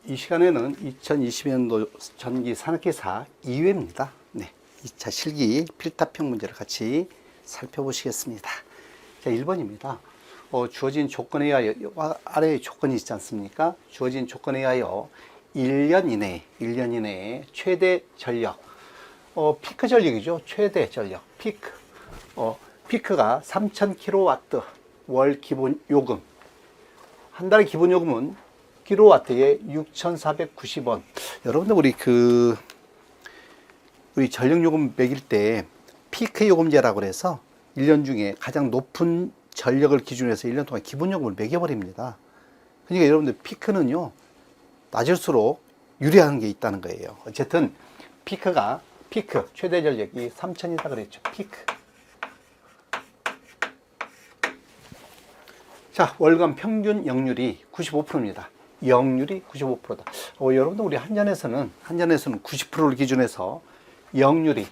이 시간에는 2020년도 전기 산업기사 2회입니다. 네, 2차 실기 필답형 문제를 같이 살펴보시겠습니다. 자, 1번입니다. 주어진 조건에 의하여, 아래의 조건이 있지 않습니까? 주어진 조건에 의하여 1년 이내에 최대 전력, 피크 전력이죠. 최대 전력, 피크가 3000kW 월 기본 요금. 한 달의 기본 요금은 킬로와트에 6,490원. 여러분들 우리 전력 요금 매길 때 피크 요금제라고 그래서 1년 중에 가장 높은 전력을 기준으로 해서 1년 동안 기본 요금을 매겨버립니다. 그러니까 여러분들 피크는요, 낮을수록 유리한 게 있다는 거예요. 어쨌든 피크 최대 전력이 3,000이다 그랬죠. 피크. 자, 월간 평균 역률이 95%입니다. 역률이 95%다. 여러분들 우리 한전에서는 90%를 기준해서 역률이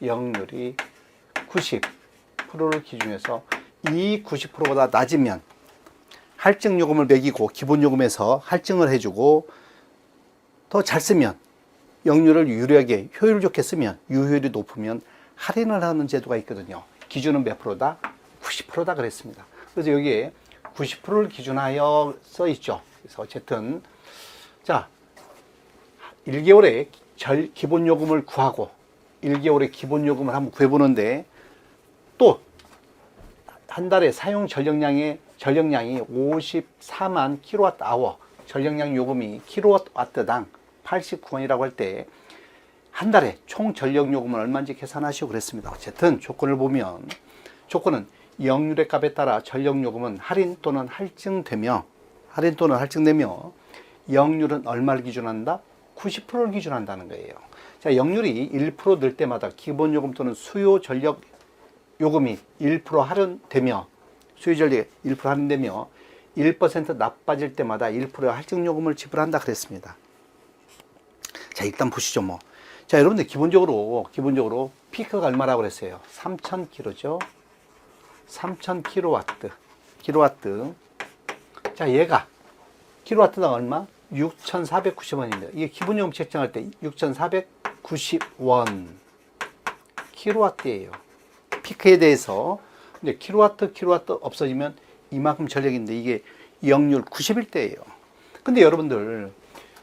90%를 기준해서 이 90%보다 낮으면 할증 요금을 매기고 기본 요금에서 할증을 해주고 더 잘 쓰면 역률을 유리하게 효율 좋게 쓰면 유효율이 높으면 할인을 하는 제도가 있거든요. 기준은 몇 프로다? 90%다 그랬습니다. 그래서 여기에 90%를 기준하여 써 있죠. 그래서 어쨌든 자, 1개월에 기본 요금을 구하고 1개월에 기본 요금을 한번 구해보는데 또 한 달에 사용 전력량이 54만 kWh, 전력량 요금이 kW당 89원이라고 할 때 한 달에 총 전력 요금은 얼마인지 계산하시고 그랬습니다. 어쨌든 조건을 보면 조건은 역률의 값에 따라 전력 요금은 할인 또는 할증되며 역률은 얼마를 기준한다? 90%를 기준한다는 거예요. 자, 역률이 1% 늘 때마다 기본 요금 또는 수요 전력 요금이 1% 할인되며 수요 전력이 1% 할인되며 1% 나빠질 때마다 1%의 할증 요금을 지불한다 그랬습니다. 자, 일단 보시죠. 자, 여러분들 기본적으로 피크가 얼마라고 그랬어요? 3000kW죠. 3000kW. 자, 얘가 킬로와트당 얼마? 6,490원입니다. 이게 기본 요금 책정할 때 6,490원 킬로와트예요. 피크에 대해서 이제 킬로와트 없어지면 이만큼 전력인데 이게 역률 90일 때예요. 근데 여러분들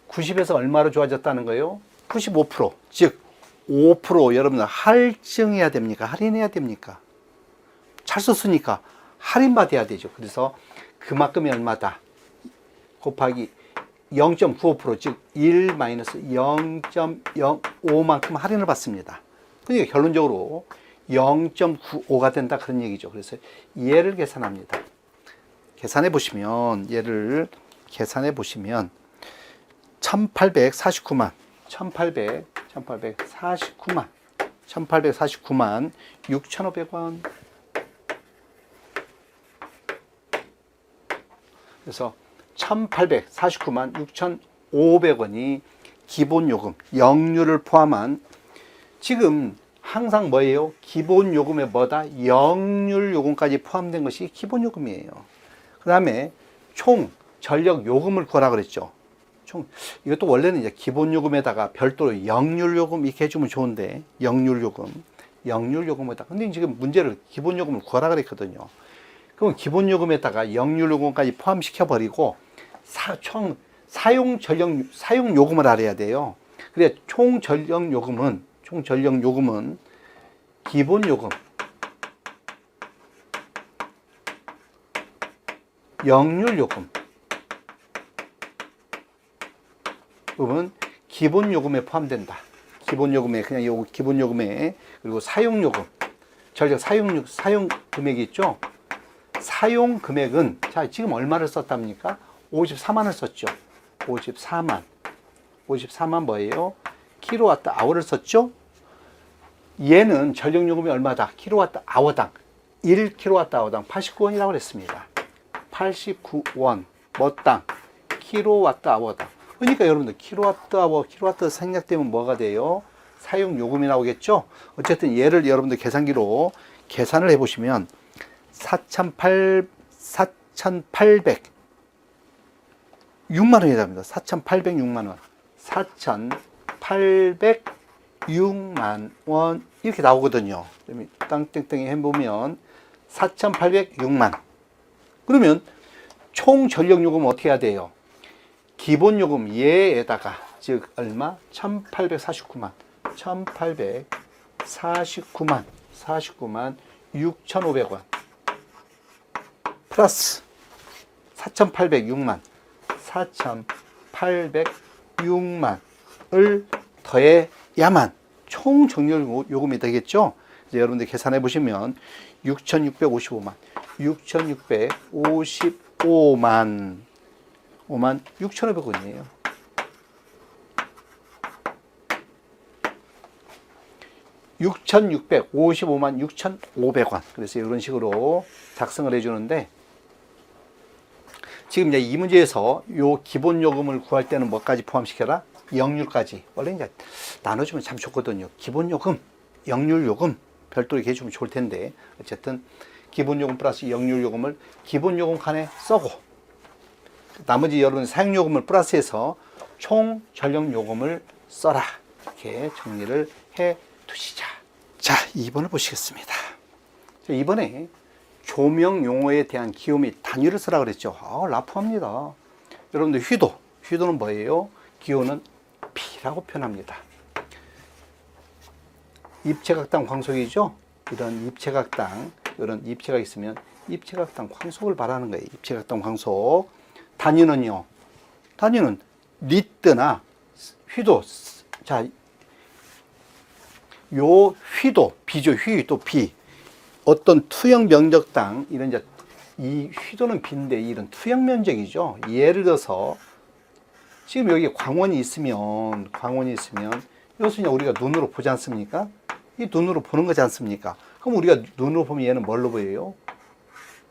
90에서 얼마로 좋아졌다는 거예요? 95%, 즉 5% 여러분들 할증해야 됩니까? 할인해야 됩니까? 잘 썼으니까 할인받아야 되죠. 그래서 그만큼이 얼마다? 곱하기 0.95%, 즉 1-0.05만큼 할인을 받습니다. 그러니까 결론적으로 0.95가 된다 그런 얘기죠. 그래서 얘를 계산합니다. 계산해 보시면 1849만 6,500원. 그래서 1849만 6,500원이 기본 요금, 역률을 포함한, 지금 항상 뭐예요? 기본 요금에 뭐다? 역률 요금까지 포함된 것이 기본 요금이에요. 그 다음에 총 전력 요금을 구하라 그랬죠. 이것도 원래는 이제 기본 요금에다가 별도로 역률 요금 이렇게 해주면 좋은데, 역률 요금에다. 근데 지금 문제를 기본 요금을 구하라 그랬거든요. 그럼 기본 요금에다가 역률 요금까지 포함시켜 버리고 총 사용 요금을 알아야 돼요. 그래 총 전력 요금은 기본 요금, 역률 요금은 기본 요금에 포함된다. 기본 요금에, 그냥 요 기본 요금에, 그리고 사용 요금, 전력 사용 금액이 있죠. 사용 금액은, 자, 지금 얼마를 썼답니까? 54만을 썼죠. 54만 뭐예요? 킬로와트 아워를 썼죠. 얘는 전력 요금이 얼마다? 킬로와트 아워당 1킬로와트 아워당 89원이라고 그랬습니다. 89원 뭐당? 킬로와트 아워당. 그러니까 여러분들 킬로와트 생략되면 뭐가 돼요? 사용 요금이 나오겠죠. 어쨌든 얘를 여러분들 계산기로 계산을 해보시면 4,800 6만 원이 됩니다. 4,806만 원. 4,806만 원. 이렇게 나오거든요. 땅땡땡이 해보면 4,806만. 그러면 총 전력 요금은 어떻게 해야 돼요? 기본 요금 얘에다가, 즉, 얼마? 1,849만. 1,849만 6,500원. 플러스 4,806만. 4,806만을 더해야만 총 정렬 요금이 되겠죠? 이제 여러분들 계산해 보시면 6,655만, 6,655만, 6,500원이에요. (6,655만) 6,500원. 그래서 이런 식으로 작성을 해주는데, 지금 이제 이 문제에서 요 기본 요금을 구할 때는 뭐까지 포함시켜라? 역률까지. 원래 이제 나눠주면 참 좋거든요. 기본 요금, 역률 요금 별도로 이렇게 해주면 좋을 텐데, 어쨌든 기본 요금 플러스 역률 요금을 기본 요금 칸에 써고, 나머지 여러분 사용 요금을 플러스해서 총 전력 요금을 써라. 이렇게 정리를 해 두시자. 자, 2번을 보시겠습니다. 자, 이번에 조명 용어에 대한 기호 및 단위를 쓰라 그랬죠. 라프합니다. 여러분들 휘도는 뭐예요? 기호는 P라고 표현합니다. 입체각당 광속이죠. 이런 입체각당, 이런 입체가 있으면 입체각당 광속을 말하는 거예요. 입체각당 광속. 단위는요. 단위는 리트나 휘도. 자, 요 휘도, B죠. 휘도 B. 어떤 투영 면적당, 이런 이제 이 휘도는 B인데 이런 투영 면적이죠. 예를 들어서 지금 여기 광원이 있으면 이것은 우리가 눈으로 보지 않습니까? 이 눈으로 보는 거지 않습니까? 그럼 우리가 눈으로 보면 얘는 뭘로 보여요?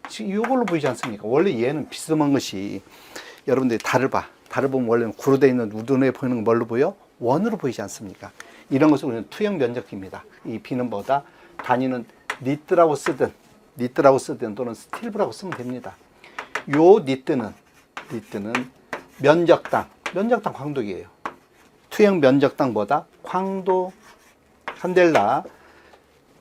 지금 이걸로 보이지 않습니까? 원래 얘는 비스듬한 것이, 여러분들이 달을 보면 원래는 구로 되어 있는 눈에 보이는 건 뭘로 보여? 원으로 보이지 않습니까? 이런 것을 우리는 투영 면적입니다. 이 B는 뭐다? 단위는 리트라고 쓰든 또는 스틸브라고 쓰면 됩니다. 요 리트는 면적당 광독이에요. 투영 면적당 뭐다? 광도 칸델라.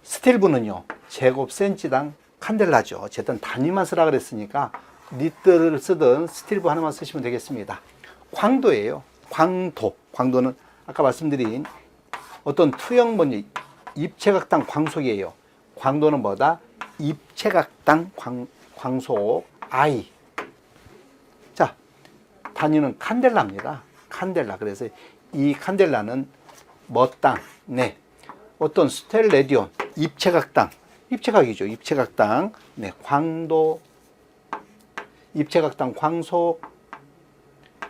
스틸브는요, 제곱센치당 칸델라죠. 어쨌든 단위만 쓰라 그랬으니까 리트를 쓰든 스틸브 하나만 쓰시면 되겠습니다. 광도예요. 광도는 아까 말씀드린 어떤 투영 먼저 입체각당 광속이에요. 광도는 뭐다? 입체각당 광속 I. 자, 단위는 칸델라입니다. 칸델라. 그래서 이 칸델라는 뭐땅? 네. 어떤 스텔레디온 입체각당, 입체각이죠. 입체각당. 네. 광도, 입체각당 광속,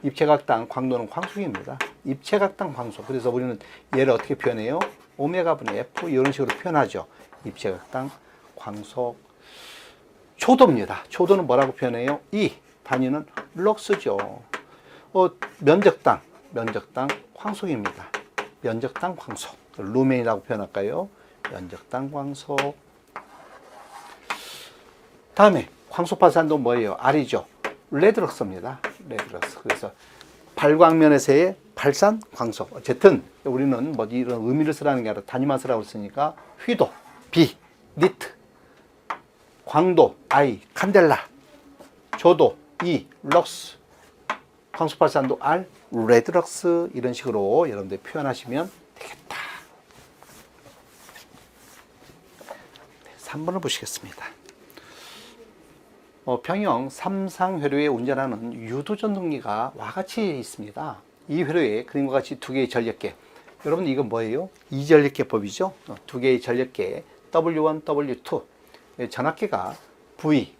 입체각당 광도는 광속입니다. 입체각당 광속. 그래서 우리는 얘를 어떻게 표현해요? 오메가분의 F 이런 식으로 표현하죠. 입체각당 광속. 초도입니다. 초도는 뭐라고 표현해요? 이 단위는 럭스죠. 면적당 광속입니다. 면적당 광속. 루멘이라고 표현할까요? 면적당 광속. 다음에 광속발산도 뭐예요? R이죠. 레드럭스입니다. 레드럭스. 그래서 발광면에서의 발산 광속. 어쨌든 우리는 뭐 이런 의미를 쓰라는 게 아니라 단위만 쓰라고 했으니까 휘도 B, 니트, 광도 I, 칸델라, 조도 E, 럭스, 광속발산도 R, 레드럭스. 이런 식으로 여러분들 표현하시면 되겠다. 3번을 보시겠습니다. 평형 3상회로에 운전하는 유도전동기가 와 같이 있습니다. 이 회로에 그림과 같이 두 개의 전력계. 여러분 이건 뭐예요? 이전력계법이죠. 두 개의 전력계 W1, W2. 전압계가 V.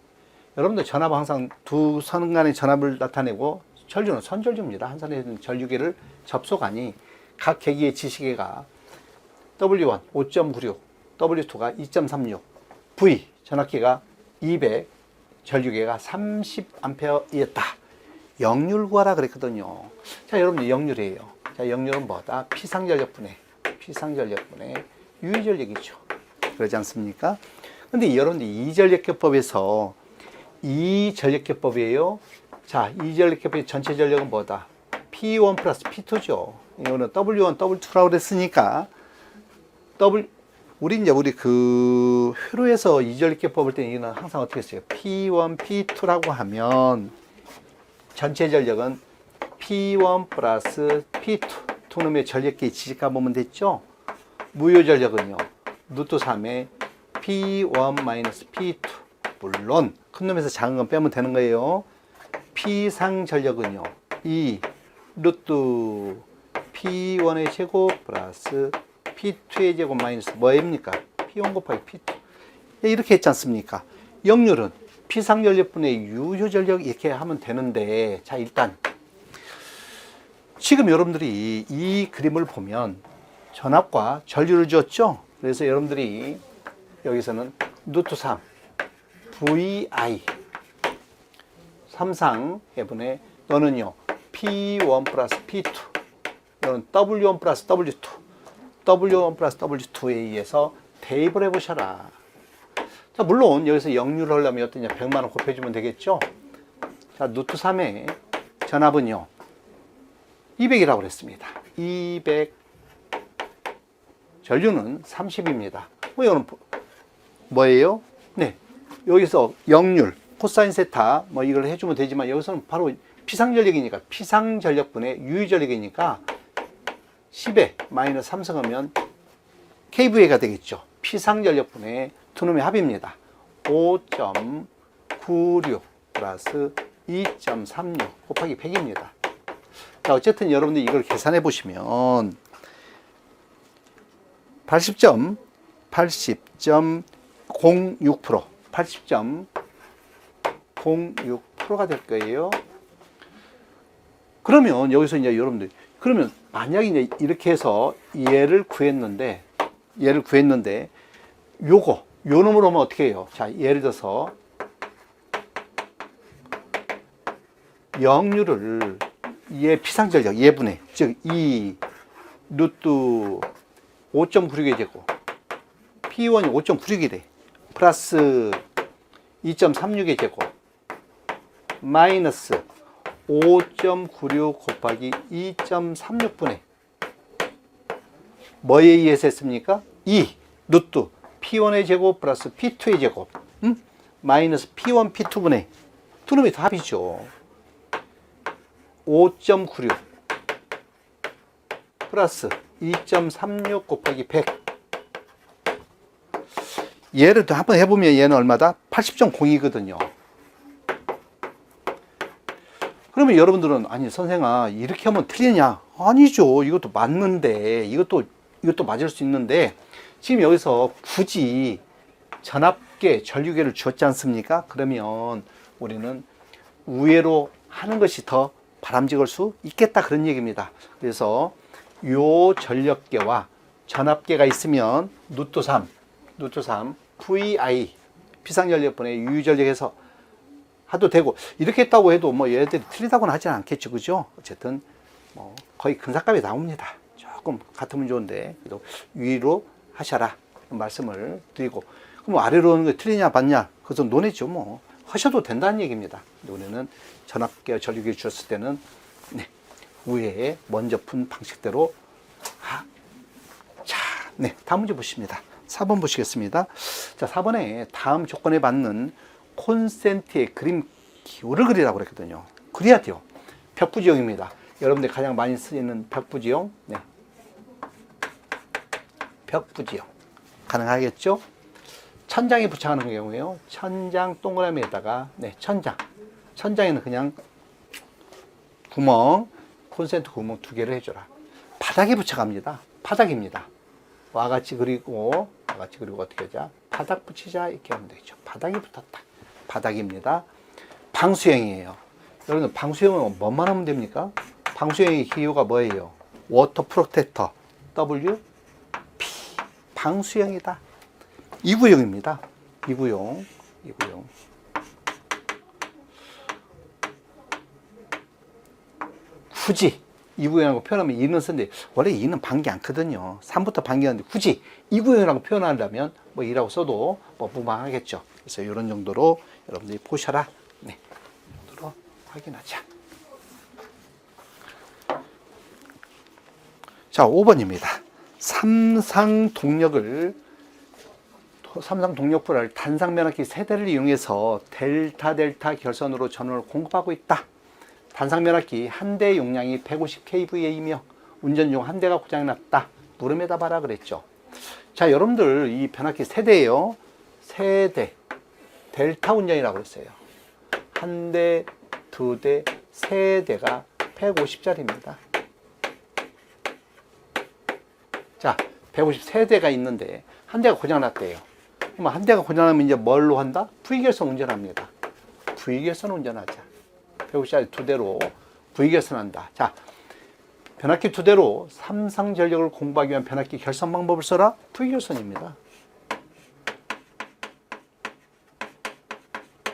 여러분들 전압은 항상 두 선 간의 전압을 나타내고 전류는 선전류입니다. 한 선에 있는 전류계를 접속하니 각 계기의 지시계가 W1 5.96, W2가 2.36, V 전압계가 200, 전류계가 30A였다. 역률 구하라 그랬거든요. 자, 여러분들 역률이에요. 자, 역률은 뭐다? 피상전력분의 유의전력이죠. 그러지 않습니까? 근데 여러분들 이전력계법에서 이 전력기법이에요. 자, 이 전력기법의 전체 전력은 뭐다? P1 플러스 P2죠. 이거는 W1, W2라고 그랬으니까, 우리 그 회로에서 이 전력기법 볼 때는 이거는 항상 어떻게 했어요? P1, P2라고 하면, 전체 전력은 P1 플러스 P2. 두 놈의 전력계의 지식가 보면 됐죠? 무효 전력은요, 루트 3의 P1 마이너스 P2. 물론 큰 놈에서 작은 건 빼면 되는 거예요. P상 전력은요, 이 루트 P1의 제곱 플러스 P2의 제곱 마이너스 뭐입니까? P1 곱하기 P2. 이렇게 했지 않습니까? 역률은 P상 전력분의 유효 전력 이렇게 하면 되는데, 자, 일단 지금 여러분들이 이 그림을 보면 전압과 전류를 줬죠? 그래서 여러분들이 여기서는 루트 3 VI 3상 해분의 너는요 P1 플러스 P2, 너는 W1 플러스 W2, W1 플러스 W2에 의해서 대입을 해보셔라. 자, 물론 여기서 역류를 하려면 어떠냐, 100만원 곱해주면 되겠죠. 자, 루트 3의 전압은요 200이라고 그랬습니다. 200, 전류는 30입니다. 뭐 이거는 뭐예요? 네, 여기서 역률, 코사인 세타 뭐 이걸 해주면 되지만, 여기서는 바로 피상전력이니까, 피상전력분의 유효전력이니까 10에 마이너스 3승하면 KVA가 되겠죠. 피상전력분의 두 놈의 합입니다. 5.96 플러스 2.36 곱하기 100입니다. 자, 어쨌든 여러분들 이걸 계산해 보시면 80.06%, 80.06%가 될 거예요. 그러면 여기서 이제 여러분들, 그러면 만약에 이제 이렇게 해서 얘를 구했는데, 요거, 요 놈으로 하면 어떻게 해요? 자, 예를 들어서 역류를 얘 피상전력, 얘분의, 즉, 이 루트 5.96의 제곱, P1이 5.96이 돼. 플러스 2.36의 제곱, 마이너스 5.96 곱하기 2.36분의 뭐에 의해서 했습니까? 2 루트 P1의 제곱 플러스 P2의 제곱, 마이너스 P1, P2분의 두 놈이 다 합이죠. 5.96 플러스 2.36 곱하기 100. 얘를 또 한번 해보면 얘는 얼마다? 80.02거든요. 그러면 여러분들은, 아니 선생아 이렇게 하면 틀리냐? 아니죠. 이것도 맞는데, 이것도 맞을 수 있는데, 지금 여기서 굳이 전압계, 전류계를 주었지 않습니까? 그러면 우리는 우회로 하는 것이 더 바람직할 수 있겠다, 그런 얘기입니다. 그래서 요 전력계와 전압계가 있으면 루트 3 VI 피상전력분의 유효전력에서 해도 되고, 이렇게 했다고 해도 뭐 얘들이 틀리다고는 하지는 않겠죠, 그죠? 어쨌든 뭐 거의 근사값이 나옵니다. 조금 같으면 좋은데 그래도 위로 하셔라 말씀을 드리고, 그럼 아래로 오는 게 틀리냐 맞냐, 그것은 논의죠. 뭐 하셔도 된다는 얘기입니다. 우리는 전압계와 전류계를 주었을 때는 위에 먼저 푼 방식대로 자, 다음 문제 보십니다. 4번 보시겠습니다. 자, 4번에 다음 조건에 받는 콘센트의 그림 기호를 그리라고 그랬거든요. 그려야 돼요. 벽부지형입니다. 여러분들 가장 많이 쓰이는 벽부지형. 벽부지형. 가능하겠죠? 천장에 부착하는 경우에요. 천장 동그라미에다가, 천장에는 그냥 구멍, 콘센트 구멍 2개를 해줘라. 바닥에 부착합니다. 바닥입니다. 와같이 그리고 어떻게 하자? 바닥 붙이자, 이렇게 하면 되죠. 바닥이 붙었다. 바닥입니다. 방수형이에요. 여러분, 방수형은 뭐만 하면 됩니까? 방수형의 기호가 뭐예요? 워터 프로텍터 WP. 방수형이다. 2구형입니다. 2구형. 굳이 2구형이라고 표현하면 2는 쓰는데, 원래 2는 반기 않거든요. 3부터 반기하는데 굳이 2구형이라고 표현한다면 뭐 2라고 써도 뭐 무방하겠죠. 그래서 이런 정도로 여러분들이 보셔라. 네. 이 정도로 확인하자. 자, 5번입니다. 삼상 동력불을 단상 면압기 세대를 이용해서 델타 결선으로 전원을 공급하고 있다. 단상 면압기 한 대 용량이 150kVA이며 운전 중 한 대가 고장이 났다. 물음에다 봐라 그랬죠. 자, 여러분들 이 변압기 세대예요. 세대 델타 운전이라고 했어요. 한 대, 두 대, 세 대가 150짜리입니다. 자, 153대가 있는데 한 대가 고장났대요. 그럼 한 대가 고장나면 이제 뭘로 한다? V결선 운전합니다. V결선 운전하자. 150짜리 두 대로 V결선 한다. 자, 변압기 두 대로 삼상 전력을 공부하기 위한 변압기 결선 방법을 써라. V결선입니다.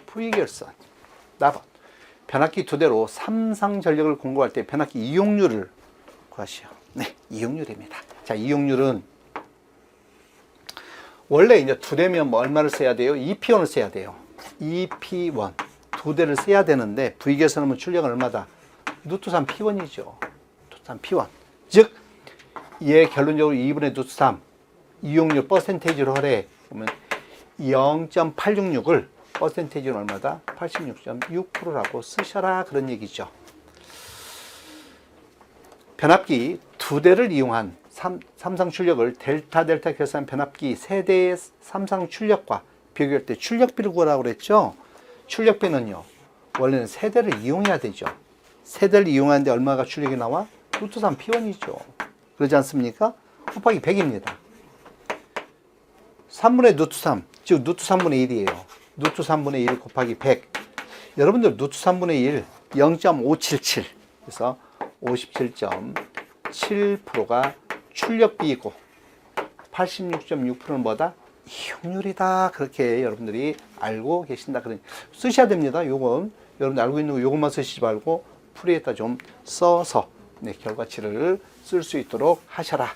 V결선. 4번. 변압기 두 대로 삼상 전력을 공부할 때 변압기 이용률을 구하시오. 네, 이용률입니다. 자, 이용률은 원래 이제 두 대면 뭐 얼마를 써야 돼요? 2P1을 써야 돼요. 2P1 두 대를 써야 되는데 V결선하면 출력은 얼마다? 루트 3 P1이죠. 루트 3 P1. 즉, 얘 결론적으로 2분의 루트 3 이용률 퍼센테이지로 하래. 그러면 0.866을 퍼센테이지는 얼마다? 86.6%라고 쓰셔라 그런 얘기죠. 변압기 두 대를 이용한 삼상 출력을 델타 결선 변압기 세대의 삼상 출력과 비교할 때 출력비를 구하라고 그랬죠. 출력비는요, 원래는 세대를 이용해야 되죠. 세대를 이용하는데 얼마가 출력이 나와? 루트 3 P1이죠. 그러지 않습니까? 곱하기 100입니다. 3분의 루트 3, 즉 루트 3분의 1이에요. 루트 3분의 1 곱하기 100. 여러분들 루트 3분의 1 0.577. 그래서 57.7%가 출력비이고 86.6%는 뭐다? 이용률이다. 그렇게 여러분들이 알고 계신다. 그러니 쓰셔야 됩니다. 요건 여러분 알고 있는 거 요것만 쓰시지 말고 풀이에다 좀 써서 네, 결과치를 쓸 수 있도록 하셔라.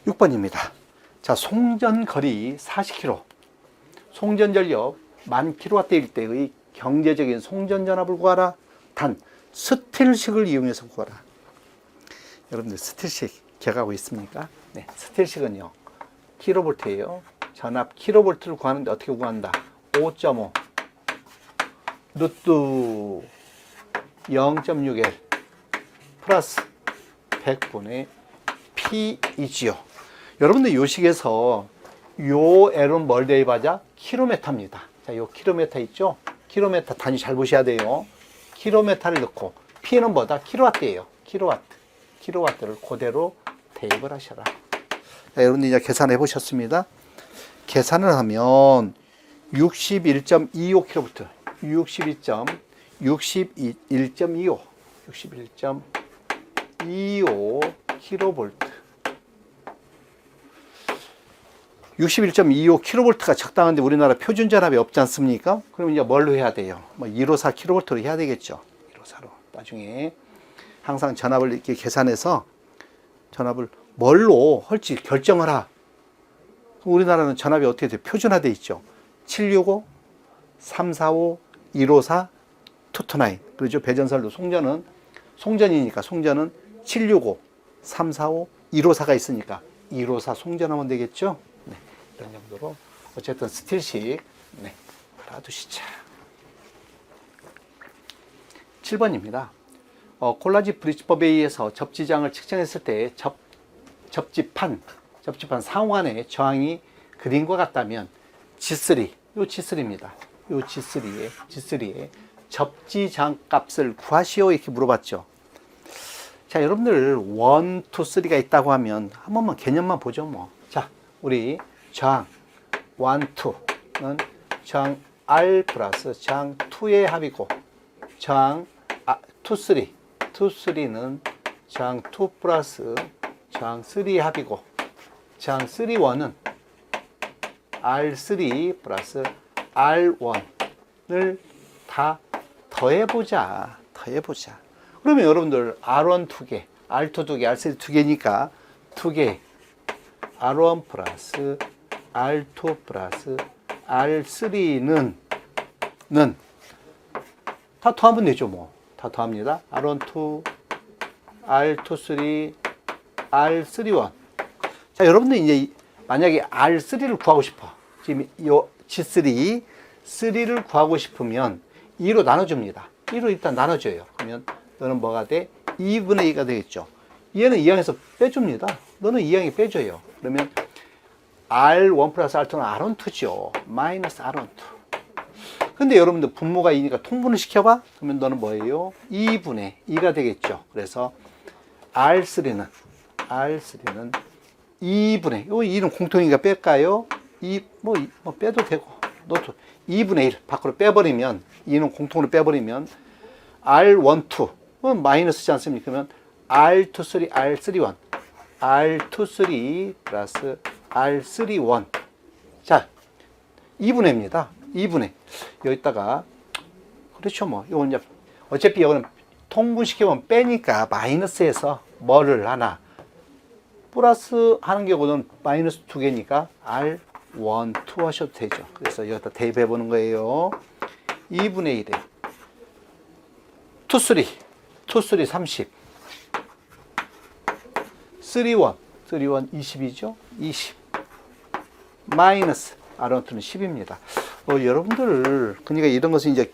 (6번입니다) 자, 송전거리 40km, 송전전력 1000kW일 때의 경제적인 송전전압을 구하라. 단 스틸식을 이용해서 구하라. 여러분들 스틸식 기억하고 있습니까? 네, 스틸식은요 킬로볼트예요. 전압 킬로볼트를 구하는데 어떻게 구한다? 5.5 루트 0.6L 플러스 100분의 P이지요. 여러분들 요식에서 요 L은 뭘 대입하자? 킬로미터입니다. 자, 요 킬로미터 있죠? 킬로미터 단위 잘 보셔야 돼요. 킬로미터를 넣고 P는 뭐다? 킬로와트예요. 킬로와트를 그대로 대입을 하셔라. 자, 여러분들 이제 계산해 보셨습니다. 계산을 하면 61.25kV, 61.25 kV 61.25kV가 적당한데 우리나라 표준 전압이 없지 않습니까? 그럼 이제 뭘로 해야 돼요? 뭐 154kV로 해야 되겠죠. 154로. 나중에 항상 전압을 이렇게 계산해서 전압을 뭘로 할지 결정하라. 우리나라는 전압이 어떻게 돼요? 표준화되어 있죠. 765, 345, 154, 229. 그렇죠. 배전설도 송전이니까 송전은 765, 345, 154가 있으니까 154 송전하면 되겠죠. 네, 이런 정도로 어쨌든 스틸식 네, 알아두시자. 7번입니다. 콜라지 브릿지법에 의해서 접지장을 측정했을 때 접지판 상호간의 저항이 그림과 같다면 G3, 요 G3입니다. 요 G3의 접지장 값을 구하시오 이렇게 물어봤죠. 자, 여러분들 1, 2, 3가 있다고 하면 한 번만 개념만 보죠 뭐. 자, 우리 저항 1, 2는 저항 R 플러스 저항 2의 합이고 저항 2, 3는 저항 2 플러스 저항 3의 합이고 저항 3, 1은 R3 플러스 R1을 다 더해보자. 그러면 여러분들 R1 2개, R2 두 개, R3 두 개니까 두 개. R1 플러스 R2 플러스 R3는 다 더하면 되죠, 뭐. 다 더합니다. R1, 2, R2, 3, R3, 1. 자, 여러분들 이제 만약에 R3를 구하고 싶어. 지금 요 G3, 3를 구하고 싶으면 2로 나눠줍니다. 2로 일단 나눠줘요. 그러면 너는 뭐가 돼? 2분의 2가 되겠죠. 얘는 2항에서 빼줍니다. 너는 2항에 빼줘요. 그러면 R1 플러스 R2는 R12죠. 마이너스 R12. 근데 여러분들 분모가 2니까 통분을 시켜봐? 그러면 너는 뭐예요? 2분의 2가 되겠죠. 그래서 R3는 2분의, 요 2는 공통이니까 뺄까요? 뭐 빼도 되고, 너도 2분의 1 밖으로 빼버리면, 2는 공통으로 빼버리면, R12, 마이너스지 않습니까? 그러면 R23, R31, R23 플러스 R31. 자, 2분의입니다. 2분의. 여기다가, 그렇죠, 뭐. 요건 이제, 어차피 이거는 통분시키면 빼니까 마이너스에서 뭐를 하나, 플러스 하는 경우는 마이너스 2개니까 R1, 2 하셔도 되죠. 그래서 여기다 대입해 보는 거예요. 2분의 1에 2, 3, 2, 3, 30. 3, 1, 20이죠? 20. 마이너스 R12는 10입니다. 여러분들, 그러니까 이런 것은 이제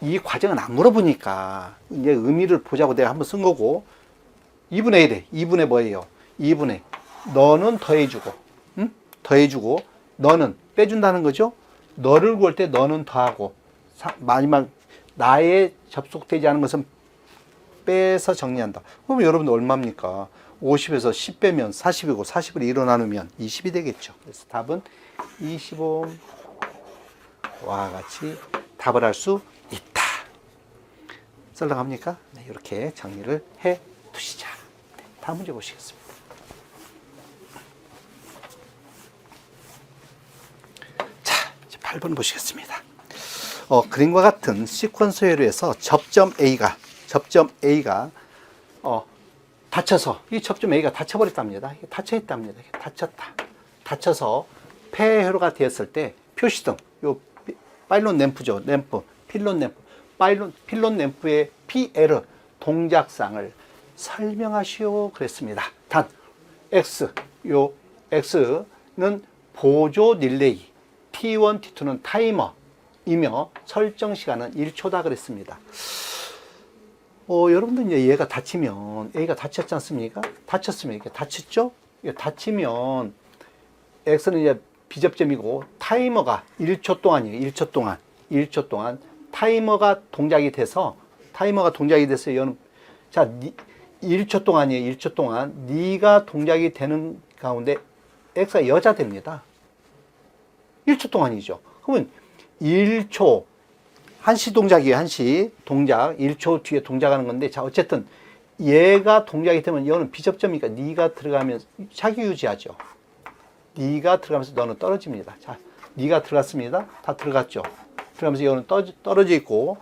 이 과정은 안 물어보니까 이제 의미를 보자고 내가 한번 쓴 거고, 2분의 1에 2분의 뭐예요? 2분의 너는 더해주고, 응? 더해주고 너는 빼준다는 거죠. 너를 구할 때 너는 더하고, 마지막 나에 접속되지 않은 것은 빼서 정리한다. 그러면 여러분들 얼마입니까? 50에서 10 빼면 40이고 40을 2로 나누면 20이 되겠죠. 그래서 답은 25와 같이 답을 할 수 있다. 썰렁합니까? 네, 이렇게 정리를 해 두시자. 네, 다음 문제 보시겠습니다. 자, 이제 8번 보시겠습니다. 그림과 같은 시퀀스 회로에서 접점 A가 닫혀서, 이 접점 A가 닫혀버렸답니다. 닫혀있답니다. 닫혀서 폐회로가 되었을 때 표시등, 요 파일론 램프죠. 필론 램프의 PL 동작상을 설명하시오 그랬습니다. 단 요 X는 보조 릴레이, T1, T2는 타이머이며 설정 시간은 1초다 그랬습니다. 여러분들 이제 얘가 닫히면, A가 닫혔지 않습니까? 닫혔으면 이렇게 닫혔죠? 닫히면 X는 이제 비접점이고 타이머가 1초 동안이에요. 1초 동안 타이머가 동작이 돼서 얘는, 자, 1초 동안이에요. 1초 동안 네가 동작이 되는 가운데 X가 여자 됩니다. 1초 동안이죠. 그러면 1초, 한시 동작이에요. 한시 동작, 1초 뒤에 동작하는 건데, 자, 어쨌든 얘가 동작이 되면 얘는 비접점이니까 네가 들어가면 자기 유지하죠. 네가 들어가면서 너는 떨어집니다. 자, 네가 들어갔습니다. 다 들어갔죠. 들어가면서 얘는 떨어져 있고,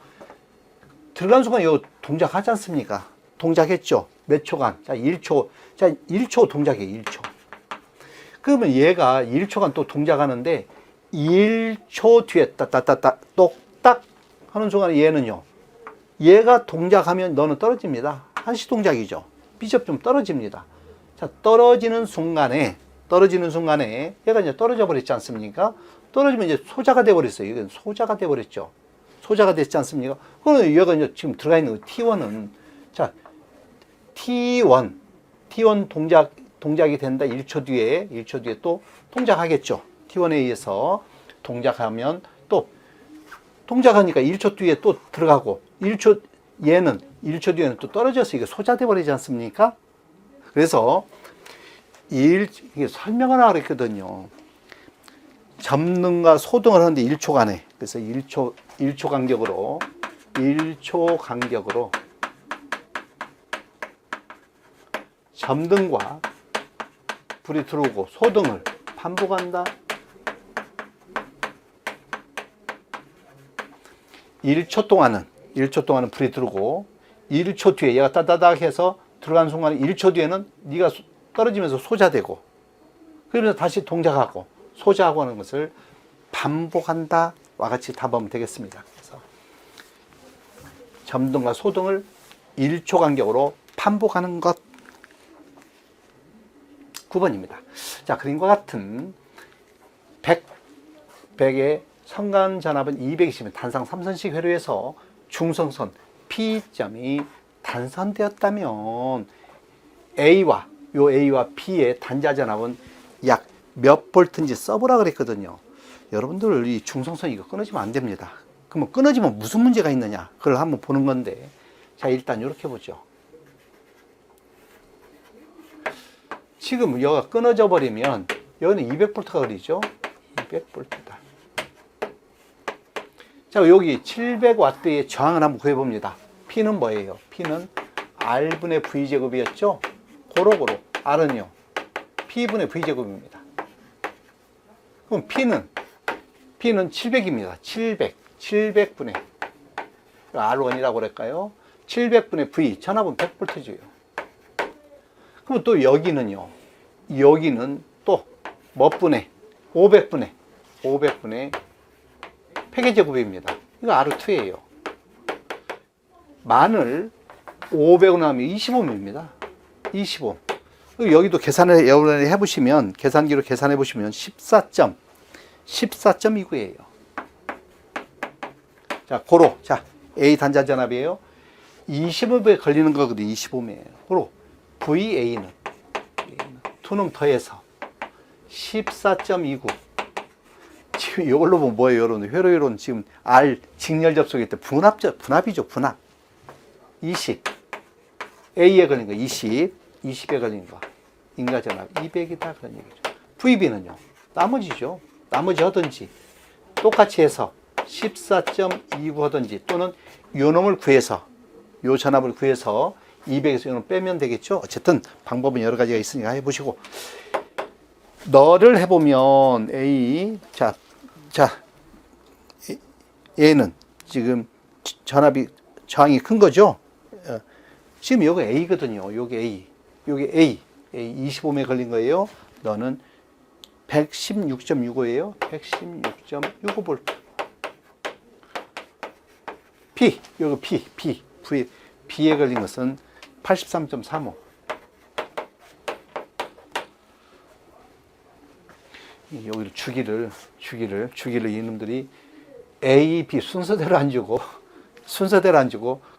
들어간 순간 이 동작하지 않습니까? 동작했죠. 몇 초간? 자, 1초. 자, 1초 동작이에요. 1초. 그러면 얘가 1초간 또 동작하는데 1초 뒤에 똑딱 하는 순간에 얘는요. 얘가 동작하면 너는 떨어집니다. 한시 동작이죠. 비접점 떨어집니다. 자, 떨어지는 순간에 얘가 이제 떨어져 버렸지 않습니까? 떨어지면 이제 소자가 돼 버렸어요. 이건 소자가 돼 버렸죠. 소자가 됐지 않습니까? 그러면 얘가 이제 지금 들어가 있는 T1은, 자, T1 동작이 된다. 1초 뒤에 또 동작하겠죠. T1에 의해서 동작하면 또 동작하니까 1초 뒤에 또 들어가고, 얘는 1초 뒤에는 또 떨어져서 이게 소자돼 버리지 않습니까? 그래서 이게 설명을 하라 그랬거든요. 접능과 소등을 하는데 1초간에, 그래서 1초 간격으로 점등과 불이 들어오고 소등을 반복한다. 1초 동안은 불이 들어오고 1초 뒤에 얘가 따다닥 해서 들어가는 순간 1초 뒤에는 네가 떨어지면서 소자되고 그러면서 다시 동작하고 소자하고 하는 것을 반복한다 와 같이 답하면 되겠습니다. 그래서 점등과 소등을 1초 간격으로 반복하는 것 9번입니다. 자, 그림과 같은 100의 성간전압은 220인 단상 3선식 회로에서 중성선 P점이 단선되었다면 A와 B의 단자전압은 약 몇 볼트인지 써보라 그랬거든요. 여러분들 이 중성선 이거 끊어지면 안 됩니다. 그러면 끊어지면 무슨 문제가 있느냐 그걸 한번 보는 건데, 자 일단 이렇게 보죠. 지금 여기가 끊어져 버리면 여기는 200볼트가 그리죠. 200볼트다. 자, 여기 700W의 저항을 한번 구해봅니다. P는 뭐예요? P는 R분의 V제곱이었죠? 고로 R은요? P분의 V제곱입니다. 그럼 P는 700입니다. 700분의 R1이라고 그럴까요? 700분의 V, 전압은 100V죠. 그럼 또 여기는요? 여기는 또 몇 분의? 500분의 폐계제곱입니다. 이거 R2예요. 만을 500으로 나누면 25입니다. 25. 여기도 계산을 여러분이 해보시면, 계산기로 계산해보시면 14.29예요. 자, 고로. 자, A 단자전압이에요. 25에 걸리는 거거든요. 25매예요. 고로. VA는 2놈 더해서 14.29. 지금 이걸로 보면 뭐예요, 여러분? 회로회로는 지금 R 직렬 접속일 때 분합이죠, 분합. 20. A에 걸린 거 20. 20에 걸린 거. 인가전압 200이다. 그런 얘기죠. VB는요, 나머지죠. 나머지 하든지. 똑같이 해서 14.29 하든지 또는 요 놈을 구해서, 요 전압을 구해서 200에서 요놈 빼면 되겠죠. 어쨌든 방법은 여러 가지가 있으니까 해보시고. 너를 해보면 A, 자, 얘는 지금 저항이 큰 거죠. 지금 요거 A거든요. 요게 A. 25매 걸린 거예요. 너는 116.65예요. 116.65V. P, 요거 B에 걸린 것은 83.35. 여기를 주기를 이놈들이 A, B 순서대로 안 주고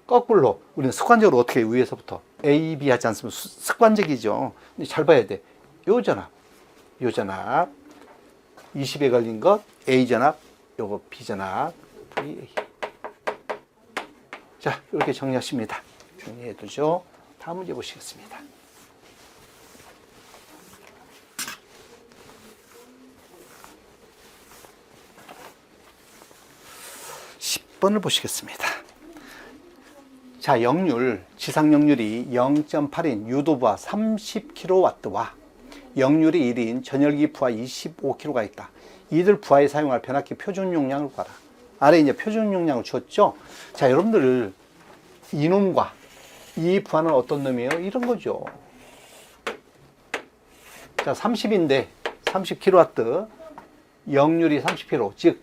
거꾸로 우리는 습관적으로 어떻게 해요? 위에서부터 A, B 하지 않습니까? 습관적이죠. 근데 잘 봐야 돼. 요 전압 20에 걸린 것 A 전압, 요거 B 전압, VA. 자, 이렇게 정리하십니다. 정리해 두죠. 다음 문제 보시겠습니다. 10번을 보시겠습니다. 자, 역률, 지상 역률이 0.8인 유도부하 30kW와 역률이 1인 전열기 부하 25kW가 있다. 이들 부하에 사용할 변압기 표준 용량을 구하라. 아래 이제 표준 용량을 주었죠. 자, 여러분들 이놈과 이 부하는 어떤 놈이에요? 이런 거죠. 자, 30인데 30kW, 역률이 30kW, 즉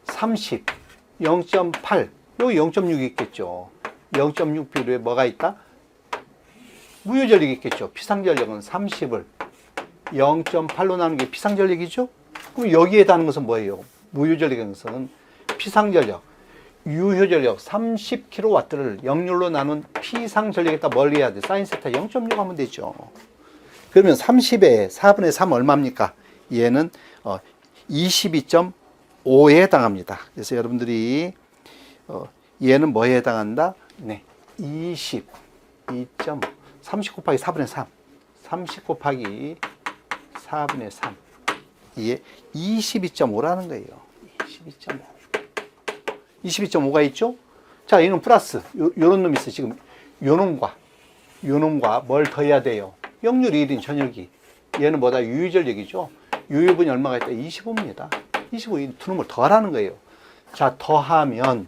30, 0.8, 여기 0.6이 있겠죠. 0.6비율에 뭐가 있다? 무효전력이 있겠죠. 피상전력은 30을 0.8로 나누는 게 피상전력이죠. 그럼 여기에 해당하는 것은 뭐예요? 무효전력인 것은 피상전력, 유효전력 30kW를 역률로 나눈 피상전력에다 뭘 해야 돼? 사인 세타 0.6 하면 되죠. 그러면 30에 4분의 3 얼마입니까? 얘는 22.5에 해당합니다. 그래서 여러분들이 얘는 뭐에 해당한다? 네, 22.5. 30 곱하기 4분의 3. 30 곱하기 4분의 3. 이게 22.5라는 거예요. 22.5. 22.5가 있죠? 자, 이는 플러스. 요런 놈이 있어요. 지금 요 놈과 뭘 더해야 돼요? 역률이 1인 전열기. 얘는 뭐다? 유효전력이죠. 유효분이 얼마가 있다? 25입니다. 25, 이 두 놈을 더하라는 거예요. 자, 더하면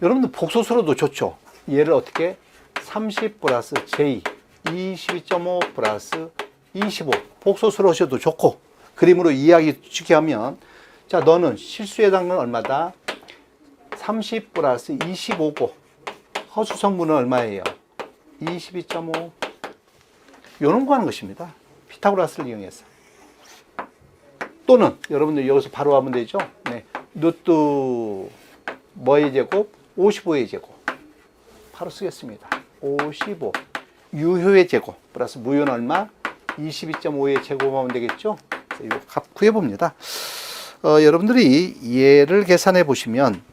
여러분들 복소수로도 좋죠. 얘를 어떻게 30 플러스 j 22.5 플러스 25 복소수로 하셔도 좋고, 그림으로 이해하기 쉽게 하면, 자, 너는 실수에 해당은 얼마다? 30 플러스 25고 허수 성분은 얼마예요? 22.5. 요런 거 하는 것입니다. 피타고라스를 이용해서. 또는 여러분들 여기서 바로 하면 되죠. 네. 루트 뭐의 제곱? 55의 제곱. 바로 쓰겠습니다. 55 유효의 제곱 플러스 무효는 얼마? 22.5의 제곱하면 되겠죠. 이 값 구해봅니다. 여러분들이 얘를 계산해 보시면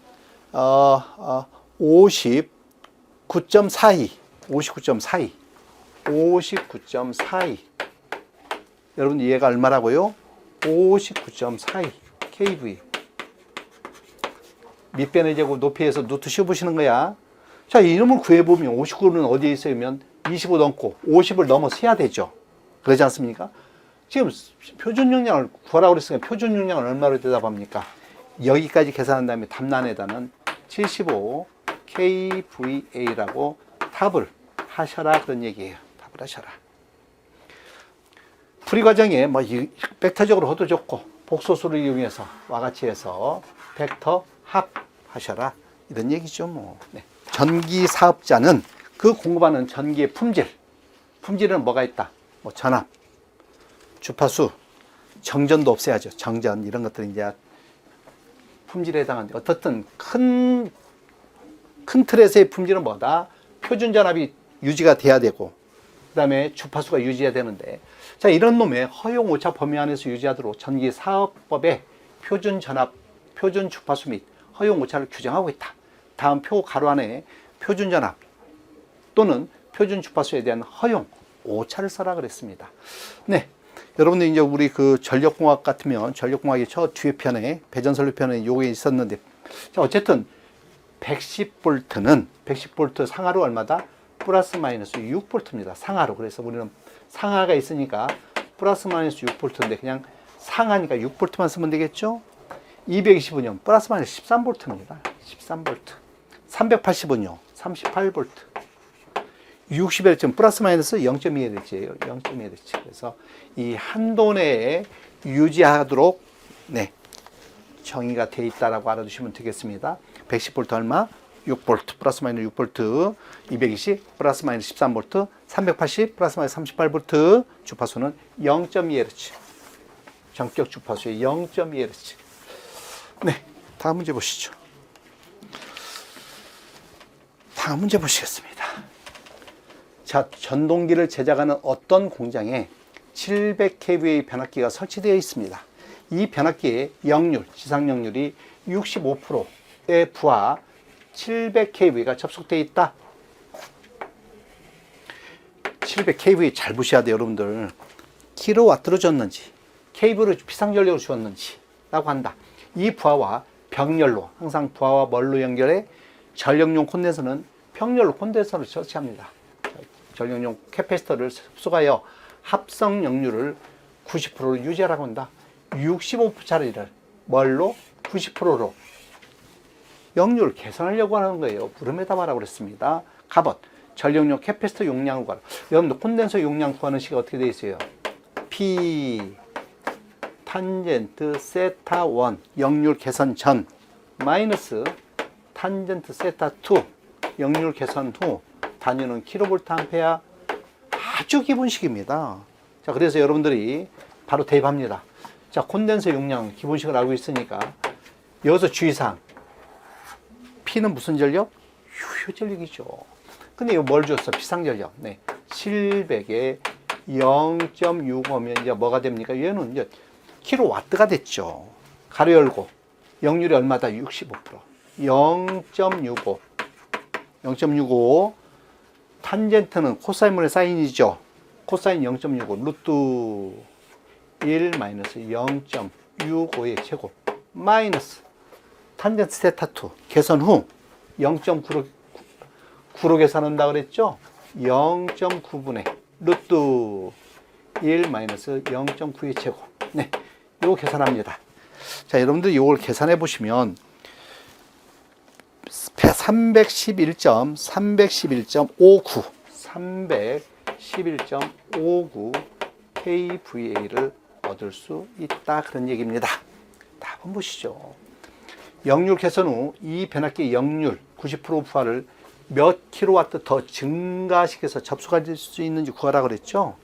59.42 59.42 59.42 여러분 얘가 얼마라고요? 59.42 kV 밑변의 제곱 높이에서 루트 씌워보시는 거야. 자, 이놈을 구해보면 59는 어디에 있으면 25 넘고 50을 넘어서야 되죠. 그러지 않습니까? 지금 표준 용량을 구하라고 그랬으니까 표준 용량을 얼마로 대답합니까? 여기까지 계산한 다음에 답란에다는 75 kVA라고 답을 하셔라, 그런 얘기예요. 답을 하셔라. 풀이 과정에 뭐 벡터적으로 해도 좋고 복소수를 이용해서 와 같이 해서 벡터 합하셔라, 이런 얘기죠. 뭐. 네. 전기 사업자는 그 공급하는 전기의 품질은 뭐가 있다? 뭐 전압, 주파수, 정전도 없애야죠. 정전 이런 것들이 이제 품질에 해당하는데, 어떻든 큰 틀에서의 품질은 뭐다? 표준 전압이 유지가 돼야 되고, 그 다음에 주파수가 유지해야 되는데, 자, 이런 놈의 허용 오차 범위 안에서 유지하도록 전기 사업법에 표준 전압, 표준 주파수 및 허용 오차를 규정하고 있다. 다음 표 가로 안에 표준 전압 또는 표준 주파수에 대한 허용 오차를 써라 그랬습니다. 네. 여러분들 이제 우리 그 전력공학 같으면 전력공학의 저 뒤에 편에 배전선료 편에 요게 있었는데, 자, 어쨌든 110V는 110V 상하로 얼마다? 플러스 마이너스 6V입니다. 상하로. 그래서 우리는 상하가 있으니까 플러스 마이너스 6V인데 그냥 상하니까 6V만 쓰면 되겠죠? 220은요, 플러스 마이너스 13V입니다. 13V. 380은요, 38V. 60Hz는 플러스 마이너스 0.2Hz예요. 0.2Hz. 그래서 이 한도 내에 유지하도록, 네, 정의가 되어 있다라고 알아두시면 되겠습니다. 110V 얼마? 6V 플러스 마이너스 6V, 220 플러스 마이너스 13V, 380 플러스 마이너스 38V, 주파수는 0.2Hz. 전격 주파수의 0.2Hz. 네, 다음 문제 보시죠. 다음 문제 보시겠습니다. 자, 전동기를 제작하는 어떤 공장에 700kV의 변압기가 설치되어 있습니다. 이 변압기의 역률, 지상 역률이 65%에 부하 700kV가 접속되어 있다. 700kV 잘 보셔야 돼요, 여러분들. 킬로와트로 줬는지, kV를 비상전력으로 주었는지 라고 한다. 이 부하와 병렬로, 항상 부하와 뭘로 연결해? 전력용 콘덴서는 병렬로 콘덴서를 설치합니다. 전력용 캐패시터를 흡수하여 합성 역률을 90%로 유지하라고 한다. 65%짜리를 뭘로? 90%로 역률 계산하려고 하는 거예요. 부름에다 말하고 그랬습니다. 갑옷, 전력용 캐패시터 용량을 구하라. 여러분들 콘덴서 용량 구하는 식이 어떻게 되어 있어요? P 탄젠트 세타 1 역률 계산 전 마이너스 탄젠트 세타 2 역률 계산 후 단위는 킬로볼트 암페어. 아주 기본식입니다. 자, 그래서 여러분들이 바로 대입합니다. 자, 콘덴서 용량 기본식을 알고 있으니까 여기서 주의사항, P는 무슨 전력? 유효 전력이죠. 근데 이거 뭘 줬어? 비상전력. 네, 700에 0.65면 이제 뭐가 됩니까? 얘는 이제 킬로와트가 됐죠. 가로 열고 역률이 얼마다? 65%. 0.65. 0.65. 탄젠트는 코사인분의 사인이죠. 코사인 0.65 루트 1 마이너스 0.65의 제곱 마이너스 탄젠트 세타 2 계산 후 0.9로 계산한다 그랬죠. 0.9분의 루트 1 마이너스 0.9의 제곱. 네, 이거 계산합니다. 자, 여러분들 이걸 계산해 보시면 311.59 311.59 kVA를 얻을 수 있다 그런 얘기입니다. 답은 보시죠. 역률 개선 후 이 변압기의 역률 90% 부하를 몇 킬로와트 더 증가시켜서 접속할 수 있는지 구하라 그랬죠.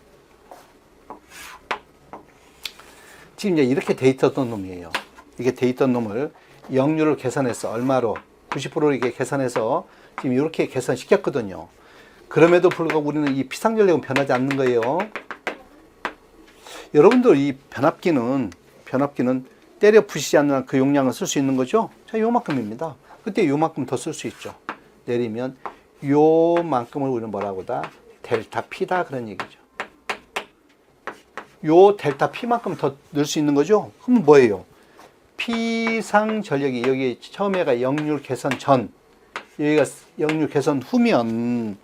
지금 이제 이렇게 돼 있던 놈이에요. 이게 돼 있던 놈을 역률을 계산해서 얼마로 90% 이게 계산해서 지금 이렇게 계산시켰거든요. 그럼에도 불구하고 우리는 이 피상전력은 변하지 않는 거예요. 여러분들 이 변압기는 때려 부시지 않는 그 용량을 쓸 수 있는 거죠. 자, 요만큼입니다. 그때 요만큼 더 쓸 수 있죠. 내리면 요만큼을 우리는 뭐라고 다 델타 P다 그런 얘기죠. 요 델타 P만큼 더 넣을 수 있는 거죠. 그럼 뭐예요? 피상 전력이 여기 처음에가 역률 개선 전, 여기가 역률 개선 후면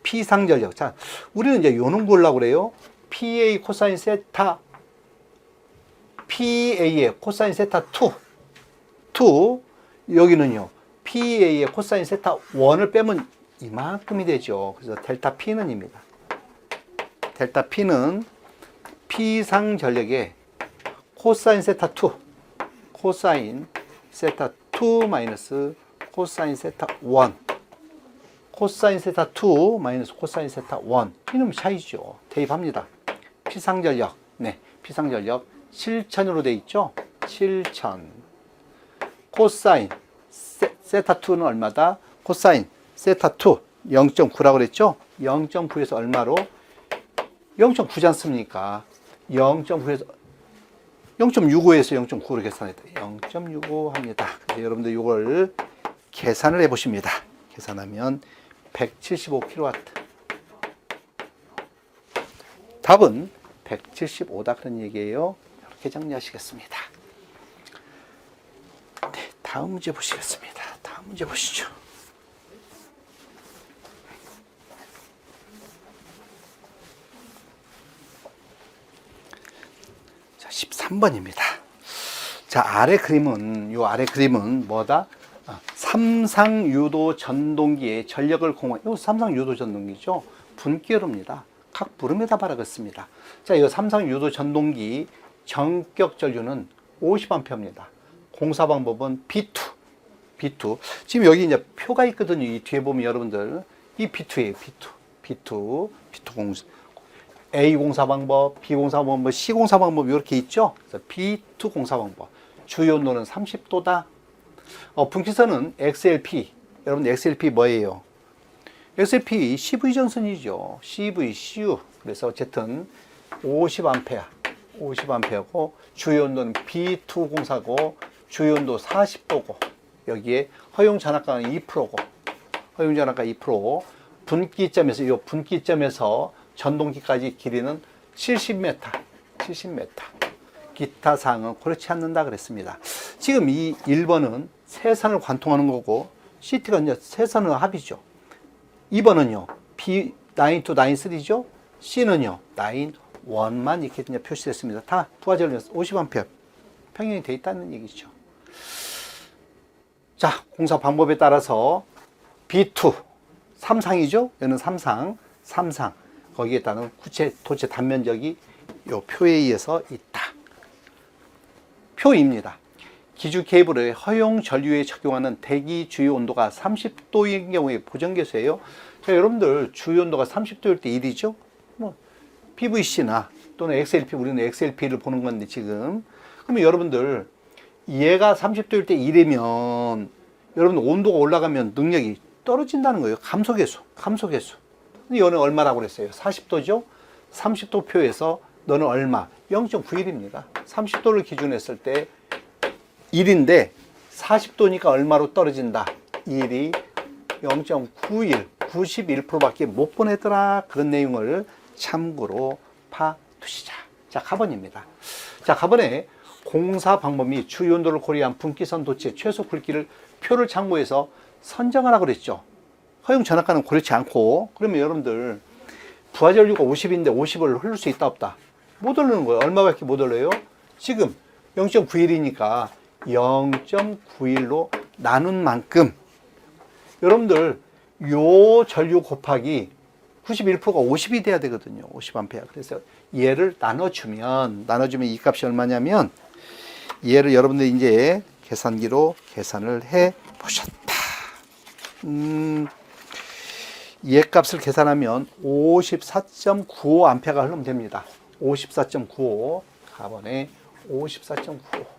피상 전력. 자, 우리는 이제 요놈 보려고 그래요. PA 코사인 세타, PA의 코사인 세타 2, 여기는요. PA의 코사인 세타 1을 빼면 이만큼이 되죠. 그래서 델타 P는입니다. 델타 P는 피상 전력의 코사인 세타 2, 코사인 세타 2 마이너스 코사인 세타 1, 코사인 세타 2 마이너스 코사인 세타 1, 이놈 차이죠. 대입합니다. 피상전력, 네, 피상전력 7천으로 돼 있죠. 7천. 코사인 세타 2는 얼마다? 코사인 세타 2 0.9라고 그랬죠. 0.9에서 얼마로? 0.9지 않습니까? 0.9에서 0.65에서 0.9로 계산했다. 0.65 합니다. 그래서 여러분들 이걸 계산을 해 보십니다. 계산하면 175kW. 답은 175다 그런 얘기예요. 이렇게 정리하시겠습니다. 네, 다음 문제 보시겠습니다. 다음 문제 보시죠. 자, 13번입니다. 자, 아래 그림은 뭐다? 삼상유도 전동기의 전력을 공헌. 이거 삼상유도 전동기죠. 분기열입니다. 각 부름에다 바라겠습니다. 자, 이 삼상유도 전동기 전격 전류는 50A입니다. 공사 방법은 B2. 지금 여기 이제 표가 있거든요. 이 뒤에 보면 여러분들 이 B2예요. B2 공사. A 공사 방법, B 공사 방법, C 공사 방법 이렇게 있죠. 그래서 B2 공사 방법. 주요 온도는 30도다. 분기선은 XLP. 여러분 XLP 뭐예요? XLP CV 전선이죠. CV, CU. 그래서 어쨌든 50A고 주요 온도는 B2 공사고 주요 온도 40도고 여기에 허용 전압가는 2%고 허용 전압가 2%. 분기점에서 이 분기점에서 전동기까지 길이는 70m. 기타 사항은 그렇지 않는다 그랬습니다. 지금 이 1번은 세선을 관통하는 거고 CT가 이제 세선의 합이죠. 2번은요. B9 to 9,3죠. C는요. 9,1만 이렇게 이제 표시됐습니다. 다 부하전력 50A 평형이 되어 있다는 얘기죠. 자, 공사 방법에 따라서 B2 3상이죠. 여기는 3상. 거기에 따른 도체 단면적이 요 표에 의해서 있다. 표입니다. 기주 케이블의 허용 전류에 적용하는 대기 주요 온도가 30도인 경우에 보정계수예요. 자, 여러분들 주요 온도가 30도일 때 1이죠. 뭐 PVC나 또는 XLP, 우리는 XLP를 보는 건데 지금 그러면 여러분들 얘가 30도일 때 1이면 여러분 온도가 올라가면 능력이 떨어진다는 거예요. 감소계수. 근데 얘는 얼마라고 그랬어요? 40도죠. 30도 표에서 너는 얼마? 0.91입니다. 30도를 기준으로 했을 때 1인데 40도니까 얼마로 떨어진다? 1이 0.91, 91%밖에 못 보내더라. 그런 내용을 참고로 파두시자. 자, 가번입니다. 자, 가번에 공사 방법 및 주요 온도를 고려한 분기선 도체 최소 굵기를 표를 참고해서 선정하라고 그랬죠. 허용 전압가는 그렇지 않고 그러면 여러분들 부하전류가 50인데 50을 흐를 수 있다 없다? 못 흐르는 거예요. 얼마밖에 못 흘러요? 지금 0.91이니까 0.91로 나눈 만큼 여러분들 요 전류 곱하기 91%가 50이 돼야 되거든요. 50A. 그래서 얘를 나눠주면 이 값이 얼마냐면 얘를 여러분들이 이제 계산기로 계산을 해 보셨다. 얘 값을 계산하면 54.95A가 흐르면 됩니다. 54.95 가번에 54.95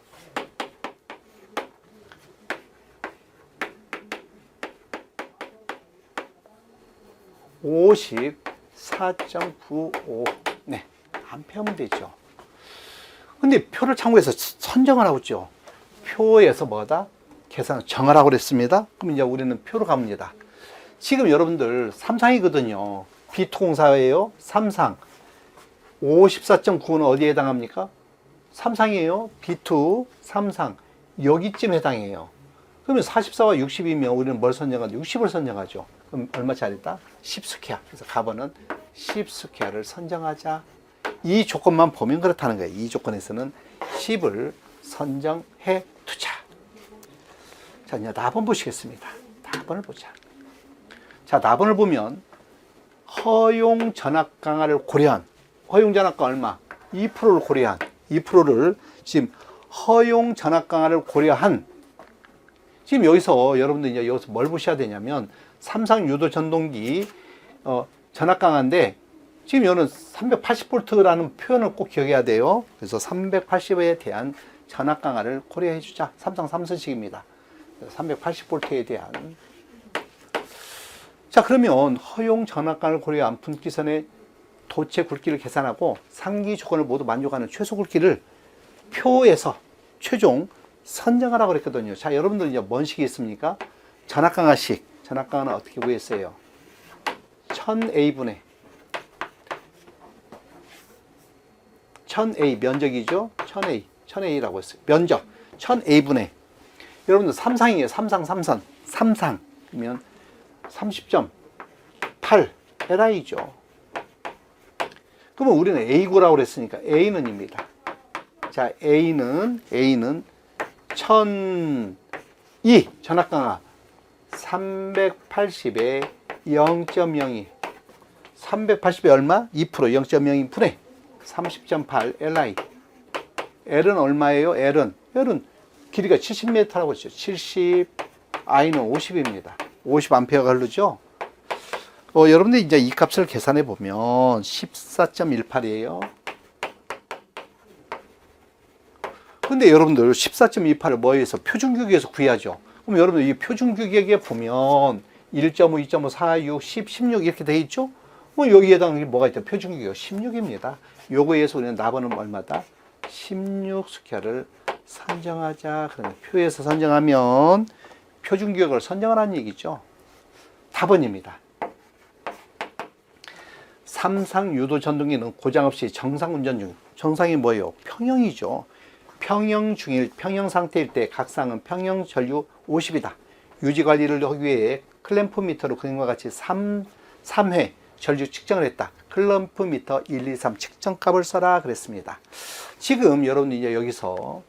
54.95 네, 암페어면 되죠. 근데 표를 참고해서 선정을 하고 있죠. 표에서 뭐다? 계산을 정하라고 그랬습니다. 그럼 이제 우리는 표로 갑니다. 지금 여러분들 삼상이거든요. 비토공사예요. 삼상. 54.9는 어디에 해당합니까? 삼상이에요. B2, 삼상. 여기쯤 해당해요. 그러면 44와 60이면 우리는 뭘 선정하죠? 60을 선정하죠. 그럼 얼마짜리다? 10스퀘어. 그래서 가번은 10스퀘어를 선정하자. 이 조건만 보면 그렇다는 거예요. 이 조건에서는 10을 선정해 두자. 자, 이제 답은 보시겠습니다. 답을 보자. 자, 답을 보면 허용 전압 강화를 고려한 허용 전압가 얼마? 2%를 고려한 2%를 지금 허용 전압 강화를 고려한 지금 여기서 여러분들 이제 여기서 뭘 보셔야 되냐면 삼상 유도 전동기 전압 강화인데 지금 여기는 380V라는 표현을 꼭 기억해야 돼요. 그래서 380에 대한 전압 강화를 고려해 주자. 삼상 삼선식입니다. 380V에 대한 자, 그러면 허용 전압 강화를 고려한 분기선의 도체 굵기를 계산하고 상기 조건을 모두 만족하는 최소 굵기를 표에서 최종 선정하라고 그랬거든요. 자, 여러분들 이제 뭔 식이 있습니까? 전압 강화식. 전압 강화는 어떻게 구했어요? 1000A분의 1000A 면적이죠? 1000A라고 했어요. 면적 1000A분의 여러분들 삼상이에요. 삼상. 삼상이면 30.8 LI죠. 그러면 우리는 A 구라고 그랬으니까 A는입니다. 자, A는 1002 전압 강화 380에 0.02 380에 얼마? 2% 0.02 분의 30.8 LI L은 얼마예요? L은 길이가 70m라고 했죠. 70 I는 50입니다. 50A가 흐르죠. 여러분들 이제 이 값을 계산해 보면 14.18이에요. 근데 여러분들 14.28을 뭐에서 표준규격에서 구해야죠. 그럼 여러분들 이 표준규격에 보면 1.5, 2.5, 4, 6, 10, 16 이렇게 돼 있죠? 여기에 해당하는 뭐가 있다? 표준규격 16입니다. 요거에서 우리는 나번은 얼마다? 16스퀘어를 선정하자. 그러면 표에서 선정하면 표준규격을 선정하라는 얘기죠. 답은입니다. 삼상 유도 전동기는 고장 없이 정상 운전 중. 정상이 뭐예요? 평형이죠. 평형 상태일 때 각상은 평형 전류 50이다. 유지 관리를 하기 위해 클램프 미터로 그림과 같이 3회 전류 측정을 했다. 클램프 미터 1, 2, 3 측정값을 써라 그랬습니다. 지금 여러분 이제 여기서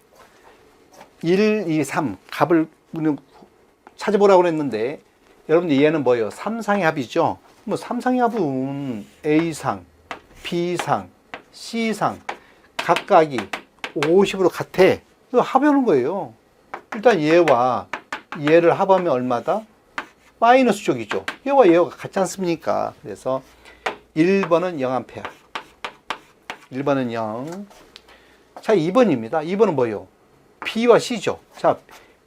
1, 2, 3 값을 찾아보라고 했는데 여러분들 얘는 뭐예요? 삼상의 합이죠. 뭐 삼상의 합은 A상, B상, C상 각각이 50으로 같아. 합하는 거예요. 일단 얘와 얘를 합하면 얼마다? 마이너스 쪽이죠. 얘와 얘가 같지 않습니까? 그래서 1번은 0A. 1번은 0. 자, 2번입니다. 2번은 뭐예요? B와 C죠. 자,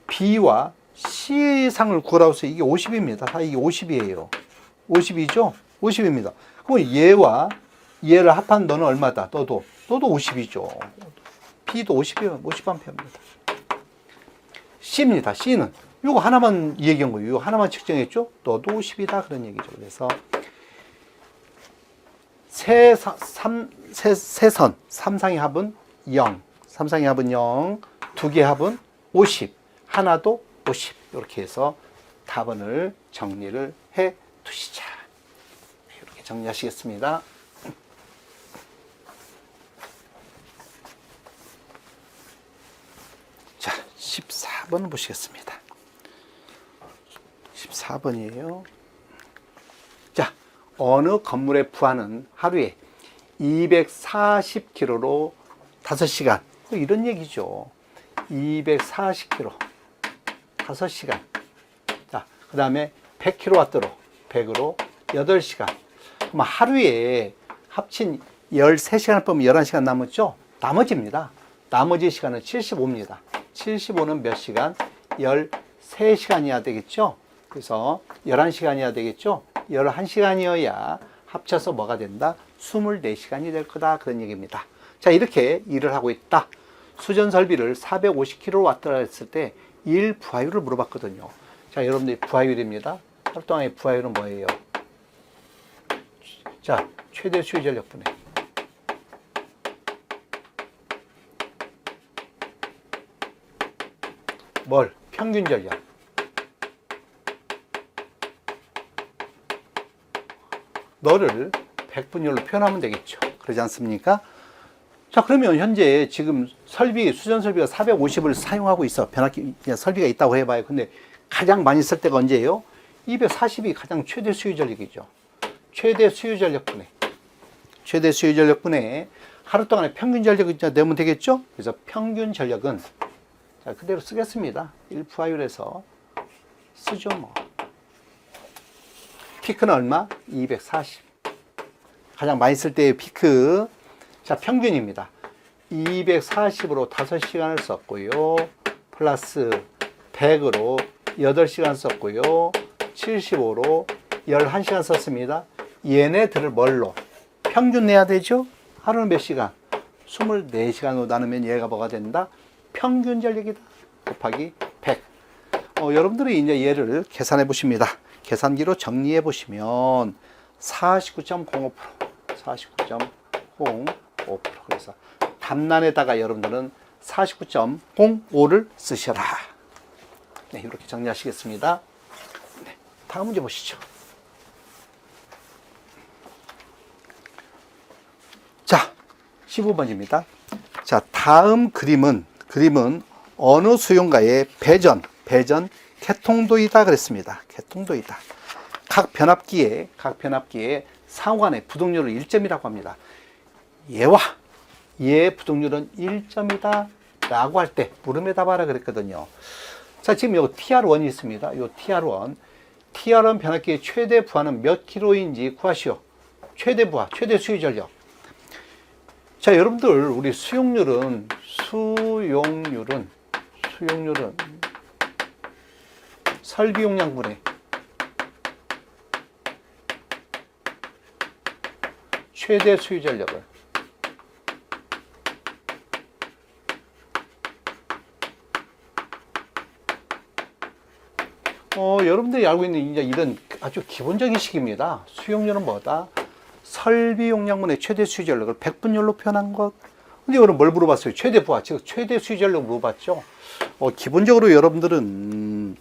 B와 C상을 구하라고 해서 이게 50입니다. 다 이게 50이에요. 50이죠? 50입니다. 그럼 얘와 얘를 합한 너는 얼마다? 너도 50이죠. B도 50이면 50A입니다. C입니다. C는 요거 하나만 얘기한 거예요. 요거 하나만 측정했죠? 너도 50이다. 그런 얘기죠. 그래서 세 선, 삼상의 합은 0. 삼상의 합은 0. 두 개 합은 50. 하나도 50. 이렇게 해서 답안을 정리를 해 두시자. 이렇게 정리하시겠습니다. 자, 14번 보시겠습니다. 14. 4번이에요. 자, 어느 건물의 부하는 하루에 240kg로 5시간. 이런 얘기죠. 240kg, 5시간. 자, 그 다음에 100kW로, 100으로 8시간. 그럼 하루에 합친 13시간을 빼면 11시간 남았죠? 나머지입니다. 나머지 시간은 75입니다. 75는 몇 시간? 13시간이어야 되겠죠? 그래서 11시간이어야 되겠죠? 11시간이어야 합쳐서 뭐가 된다? 24시간이 될 거다. 그런 얘기입니다. 자, 이렇게 일을 하고 있다. 수전 설비를 450kW라 했을 때 일 부하율을 물어봤거든요. 자, 여러분들 부하율입니다. 하루 동안의 부하율은 뭐예요? 자, 최대 수요 전력분해. 뭘? 평균 전력. 너를 100분율로 표현하면 되겠죠. 그러지 않습니까? 자, 그러면 현재 지금 수전 설비가 450을 사용하고 있어. 변압기 설비가 있다고 해봐요. 근데 가장 많이 쓸 때가 언제예요? 240이 가장 최대 수요 전력이죠. 최대 수요 전력분해. 최대 수요 전력분해. 하루 동안에 평균 전력을 내면 되겠죠? 그래서 평균 전력은 자, 그대로 쓰겠습니다. 1부하율에서 쓰죠, 뭐. 피크는 얼마? 240. 가장 많이 쓸 때의 피크. 자, 평균입니다. 240으로 5시간을 썼고요. 플러스 100으로 8시간 썼고요. 75로 11시간 썼습니다. 얘네들을 뭘로? 평균 내야 되죠? 하루는 몇 시간? 24시간으로 나누면 얘가 뭐가 된다? 평균 전력이다. 곱하기 100. 여러분들이 이제 얘를 계산해 보십니다. 계산기로 정리해 보시면 49.05%, 49.05%. 그래서 답란에다가 여러분들은 49.05를 쓰셔라. 네, 이렇게 정리하시겠습니다. 네, 다음 문제 보시죠. 자, 15번입니다. 자, 다음 그림은 어느 수용가의 배전 개통도이다 그랬습니다. 개통도이다. 각 변압기의 상호간의 부동률을 1점이라고 합니다. 얘의 부동률은 1점이다 라고 할 때 물음에 답하라 그랬거든요. 자, 지금 여기 TR1이 있습니다. 요 TR1 변압기의 최대 부하는 몇 킬로인지 구하시오. 최대 부하, 최대 수요 전력. 자, 여러분들 우리 수용률은 설비 용량분의 최대 수요 전력을 여러분들이 알고 있는 이제 이런 아주 기본적인 식입니다. 수용률은 뭐다? 설비 용량분의 최대 수요 전력을 100분율로 표현한 것. 근데 이거는 뭘 물어봤어요? 최대 부하, 즉 최대 수요 전력을 물어봤죠. 기본적으로 여러분들은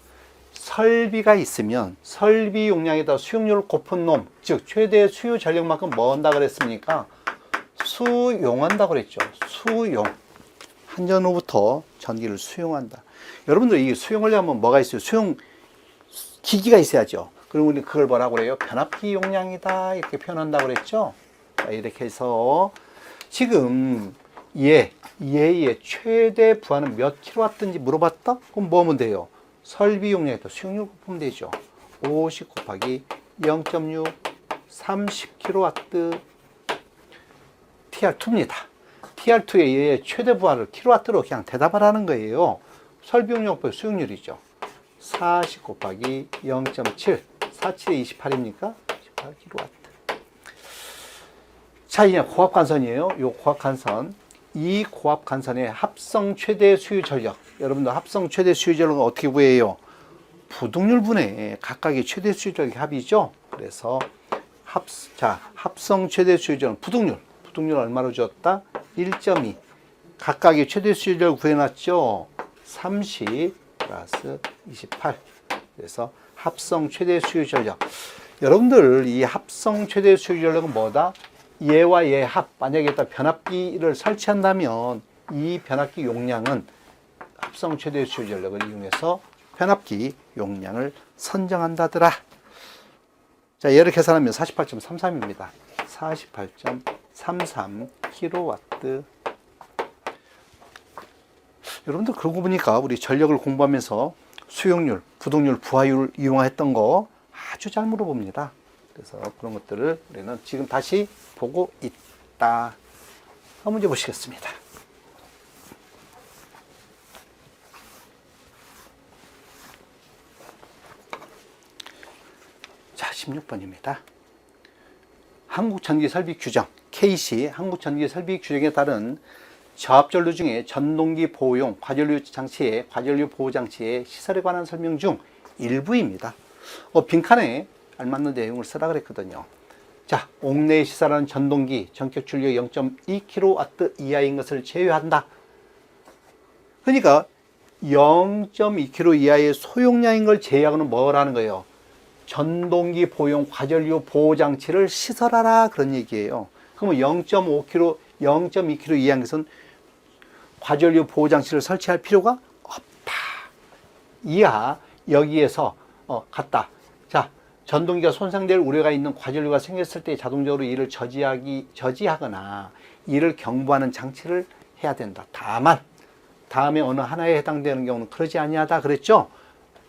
설비가 있으면 설비 용량에다 수용률을 곱한 놈, 즉 최대 수요 전력만큼 뭐 한다 그랬습니까? 수용한다 그랬죠. 수용. 한전 후부터 전기를 수용한다. 여러분들 이 수용을 하면 뭐가 있어요? 수용 기기가 있어야죠. 그럼 우리 그걸 뭐라고 그래요? 변압기 용량이다 이렇게 표현한다고 그랬죠. 자, 이렇게 해서 지금 얘의 최대 부하는 몇 킬로와트인지 물어봤다? 그럼 뭐 하면 돼요? 설비 용량에다 수용률 곱하면 되죠. 50 곱하기 0.6 30kW TR2입니다. TR2의 얘의 최대 부하를 킬로와트로 그냥 대답을 하는 거예요. 설비 용량 곱하기 수용률이죠. 40 곱하기 0.7 47에 28입니까? 28kW. 자, 이제 고압관선이에요. 요 고압관선. 이 고압관선의 합성 최대 수요 전력. 여러분들 합성 최대 수요 전력은 어떻게 구해요? 부동률 분의 각각의 최대 수요 전력의 합이죠. 그래서 합성 최대 수요 전력 부동률 얼마로 줬다? 1.2. 각각의 최대 수요 전력 구해놨죠. 30 플러스 28. 그래서 합성 최대 수요 전력. 여러분들 이 합성 최대 수요 전력은 뭐다? 얘와 얘 합. 만약에 일단 변압기를 설치한다면 이 변압기 용량은 합성 최대 수요 전력을 이용해서 변압기 용량을 선정한다더라. 자, 얘를 계산하면 48.33입니다. 48.33 kW. 여러분들 그러고 보니까 우리 전력을 공부하면서 수용률, 부동률, 부하율을 이용했던 거 아주 잘 물어봅니다. 그래서 그런 것들을 우리는 지금 다시 보고 있다. 문제 보시겠습니다. 자, 16번입니다. 한국전기설비규정 KC 한국전기설비규정에 따른 저압전류 중에 전동기 보호용 과전류 장치의 과전류 보호 장치의 시설에 관한 설명 중 일부입니다. 빈칸에 알맞는 내용을 쓰라 그랬거든요. 자, 옥내에 시설하는 전동기 전격 출력 0.2kW 이하인 것을 제외한다. 그러니까 0.2kW 이하의 소용량인 걸 제외하고는 뭐라는 거예요? 전동기 보호용 과전류 보호 장치를 시설하라, 그런 얘기예요. 그러면 0.5kg, 0.2kg 이하인 것은 과전류 보호 장치를 설치할 필요가 없다. 이하 여기에서 같다. 자, 전동기가 손상될 우려가 있는 과전류가 생겼을 때 자동적으로 이를 저지하거나 이를 경보하는 장치를 해야 된다. 다만 다음에 어느 하나에 해당되는 경우는 그러지 아니하다 그랬죠.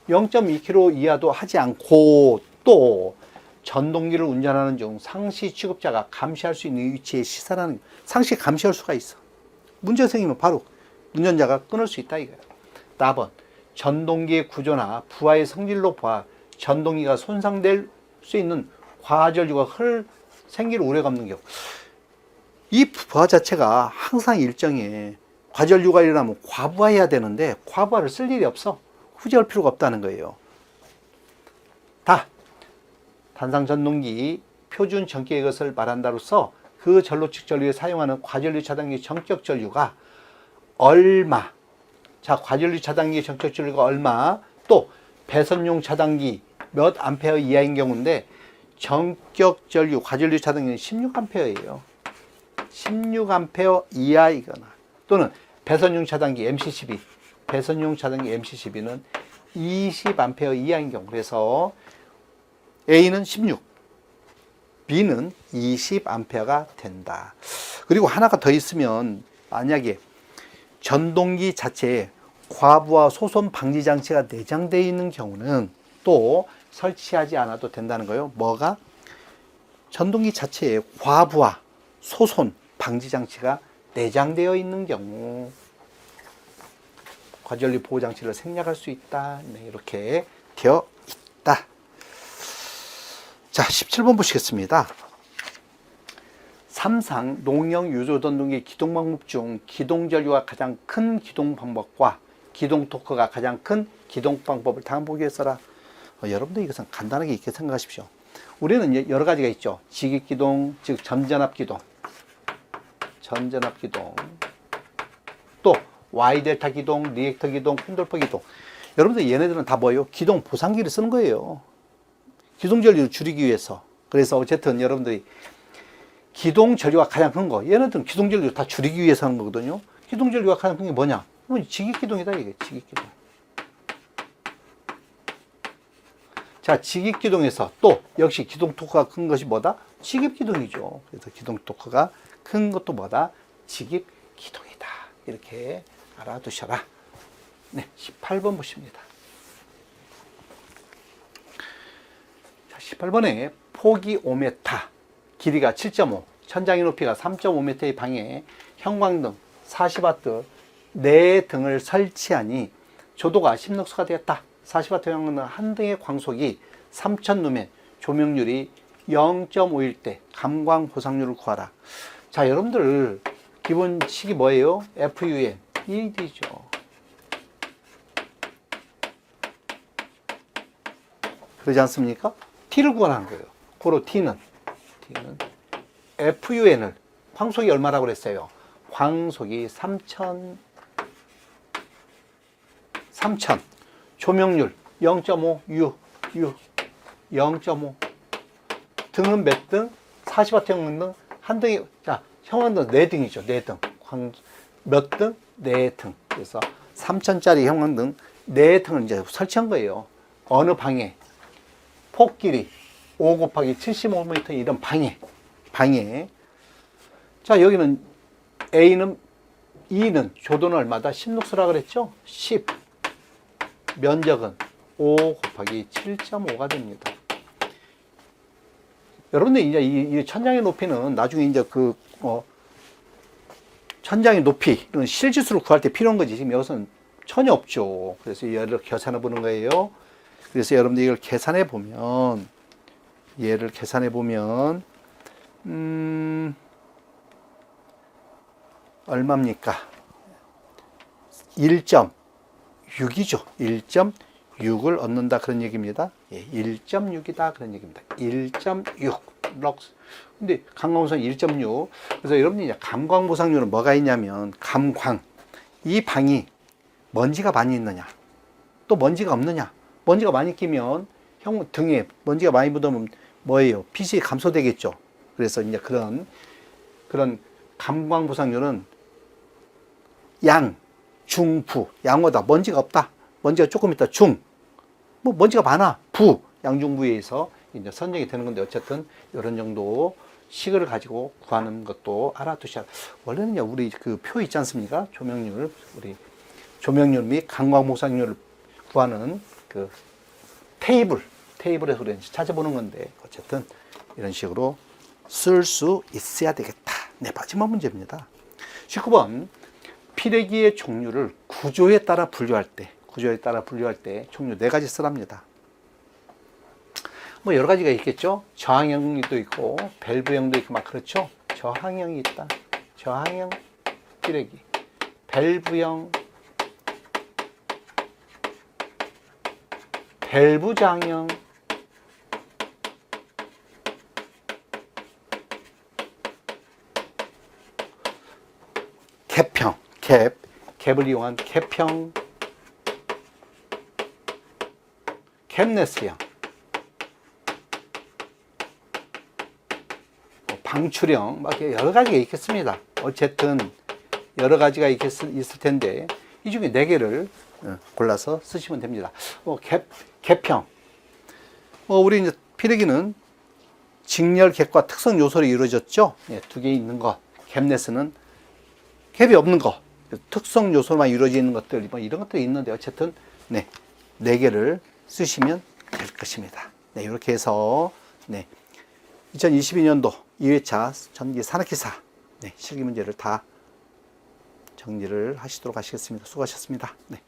0.2kg 이하도 하지 않고 또 전동기를 운전하는 중 상시 취급자가 감시할 수 있는 위치에 시설하는, 상시 감시할 수가 있어. 문제 생기면 바로 운전자가 끊을 수 있다 이거예요. 4번 전동기의 구조나 부하의 성질로 보아 전동기가 손상될 수 있는 과전류가 생길 우려가 없는 경우, 이 부하 자체가 항상 일정해. 과전류가 일어나면 과부하해야 되는데 과부하를 쓸 일이 없어. 후지할 필요가 없다는 거예요. 단상 전동기 표준 전기의 것을 말한다로서 그 전로 측 전류에 사용하는 과전류 차단기 전격 전류가 얼마, 자, 과전류 차단기 전격 전류가 얼마, 또 배선용 차단기 몇 암페어 이하인 경우인데 전격 전류 과전류 차단기는 16암페어예요. 16암페어 이하이거나 또는 배선용 차단기 MC12, 배선용 차단기 MC12는 20암페어 이하인 경우, 그래서 A는 16, B는 20암페어가 된다. 그리고 하나가 더 있으면 만약에 전동기 자체에 과부하 소손 방지 장치가 내장되어 있는 경우는 또 설치하지 않아도 된다는 거예요. 뭐가? 전동기 자체에 과부하 소손 방지 장치가 내장되어 있는 경우 과전류 보호 장치를 생략할 수 있다. 네, 이렇게 되어 있다. 자, 17번 보시겠습니다. 3상 농형 유조 전동기 기동 방법 중 기동 전류가 가장 큰 기동 방법과 기동 토크가 가장 큰 기동 방법을 다음 보기에 써라. 여러분들 이것은 간단하게 이렇게 생각하십시오. 우리는 여러 가지가 있죠. 직입 기동, 즉 전전압 기동, 또 Y 델타 기동, 리액터 기동, 콘돌퍼 기동. 여러분들 얘네들은 다 뭐예요? 기동 보상기를 쓰는 거예요. 기동 전류를 줄이기 위해서. 그래서 어쨌든 여러분들이 기동 전류가 가장 큰 거, 얘네들은 기동 전류를 다 줄이기 위해서 하는 거거든요. 기동 전류가 가장 큰 게 뭐냐? 직입 기동이다 이게. 직입 기동. 자, 직입 기동에서 또 역시 기동 토크가 큰 것이 뭐다? 직입 기동이죠. 그래서 기동 토크가 큰 것도 뭐다? 직입 기동이다. 이렇게 알아두셔라. 네, 18번 보십니다. 자, 18번에 폭이 5m, 길이가 7.5, 천장의 높이가 3.5m의 방에 형광등 40W 4등을 설치하니 조도가 10룩스가 되었다. 40W 형광등 한 등의 광속이 3000루멘, 조명률이 0.5일 때 감광 보상률을 구하라. 자, 여러분들 기본식이 뭐예요? FUN, ED죠. 그러지 않습니까? T를 구하라는 거예요. 고로 T는 FUN을, 광속이 얼마라고 그랬어요? 광속이 3000, 조명률 0.5, U 0.5. 등은 몇 등? 40W 형광등 한 등이, 자, 형광등 4등이죠. 4등. 몇 등? 4등. 그래서 3000짜리 형광등 내통을 이제 설치한 거예요. 어느 방에 폭 길이 5 곱하기 75m 이런 방에 자 여기는 A는 2는 조도는 얼마다? 16수라 그랬죠? 10 면적은 5 곱하기 7.5가 됩니다. 여러분들 이제 이 천장의 높이는 나중에 이제 천장의 높이 이런 실지수를 구할 때 필요한 거지. 지금 여기서는 전혀 없죠. 그래서 얘를 계산해 보는 거예요. 그래서 여러분들 이걸 계산해 보면 얘를 계산해 보면 얼마입니까? 1.6이죠. 1.6을 얻는다 그런 얘기입니다. 예, 1.6이다 그런 얘기입니다. 1.6 럭스. 근데 강광보상 1.6. 그래서 여러분이 이제 감광보상률은 뭐가 있냐면 감광. 이 방이 먼지가 많이 있느냐? 또 먼지가 없느냐? 먼지가 많이 끼면 형 등에 먼지가 많이 묻으면 뭐예요? 빛이 감소되겠죠. 그래서 이제 그런 감광보상률은 양, 중, 부. 양보다 먼지가 없다. 먼지가 조금 있다. 중. 뭐 먼지가 많아. 부. 양중부에서 이제 선정이 되는 건데 어쨌든 이런 정도 식을 가지고 구하는 것도 알아두셔야. 원래는 우리 그 표 있지 않습니까? 조명률, 우리 조명률 및 감광보상률을 구하는 그 테이블에서 우리 찾아보는 건데 어쨌든 이런 식으로 쓸 수 있어야 되겠다. 네, 마지막 문제입니다. 19번. 피레기의 종류를 구조에 따라 분류할 때 종류 4가지 쓰랍니다. 뭐 여러 가지가 있겠죠. 저항형도 있고 밸브형도 있고 막 그렇죠. 저항형이 있다. 저항형 피레기, 밸브형, 밸브 장형, 캡형, 캡을 이용한 캡형, 캡네스형, 방출형, 막 여러 가지가 있겠습니다. 어쨌든 여러 가지가 있을 텐데 이 중에 4개를 골라서 쓰시면 됩니다. 캡형. 우리 이제 피레기는 직렬 캡과 특성 요소로 이루어졌죠. 2개 있는 것. 캡네스는 캡이 없는 것. 특성 요소만 이루어져 있는 것들, 뭐 이런 것들이 있는데 어쨌든 4개를 쓰시면 될 것입니다. 네, 이렇게 해서 2022년도 2회차 전기 산업기사 실기 문제를 다 정리를 하시도록 하시겠습니다. 수고하셨습니다. 네.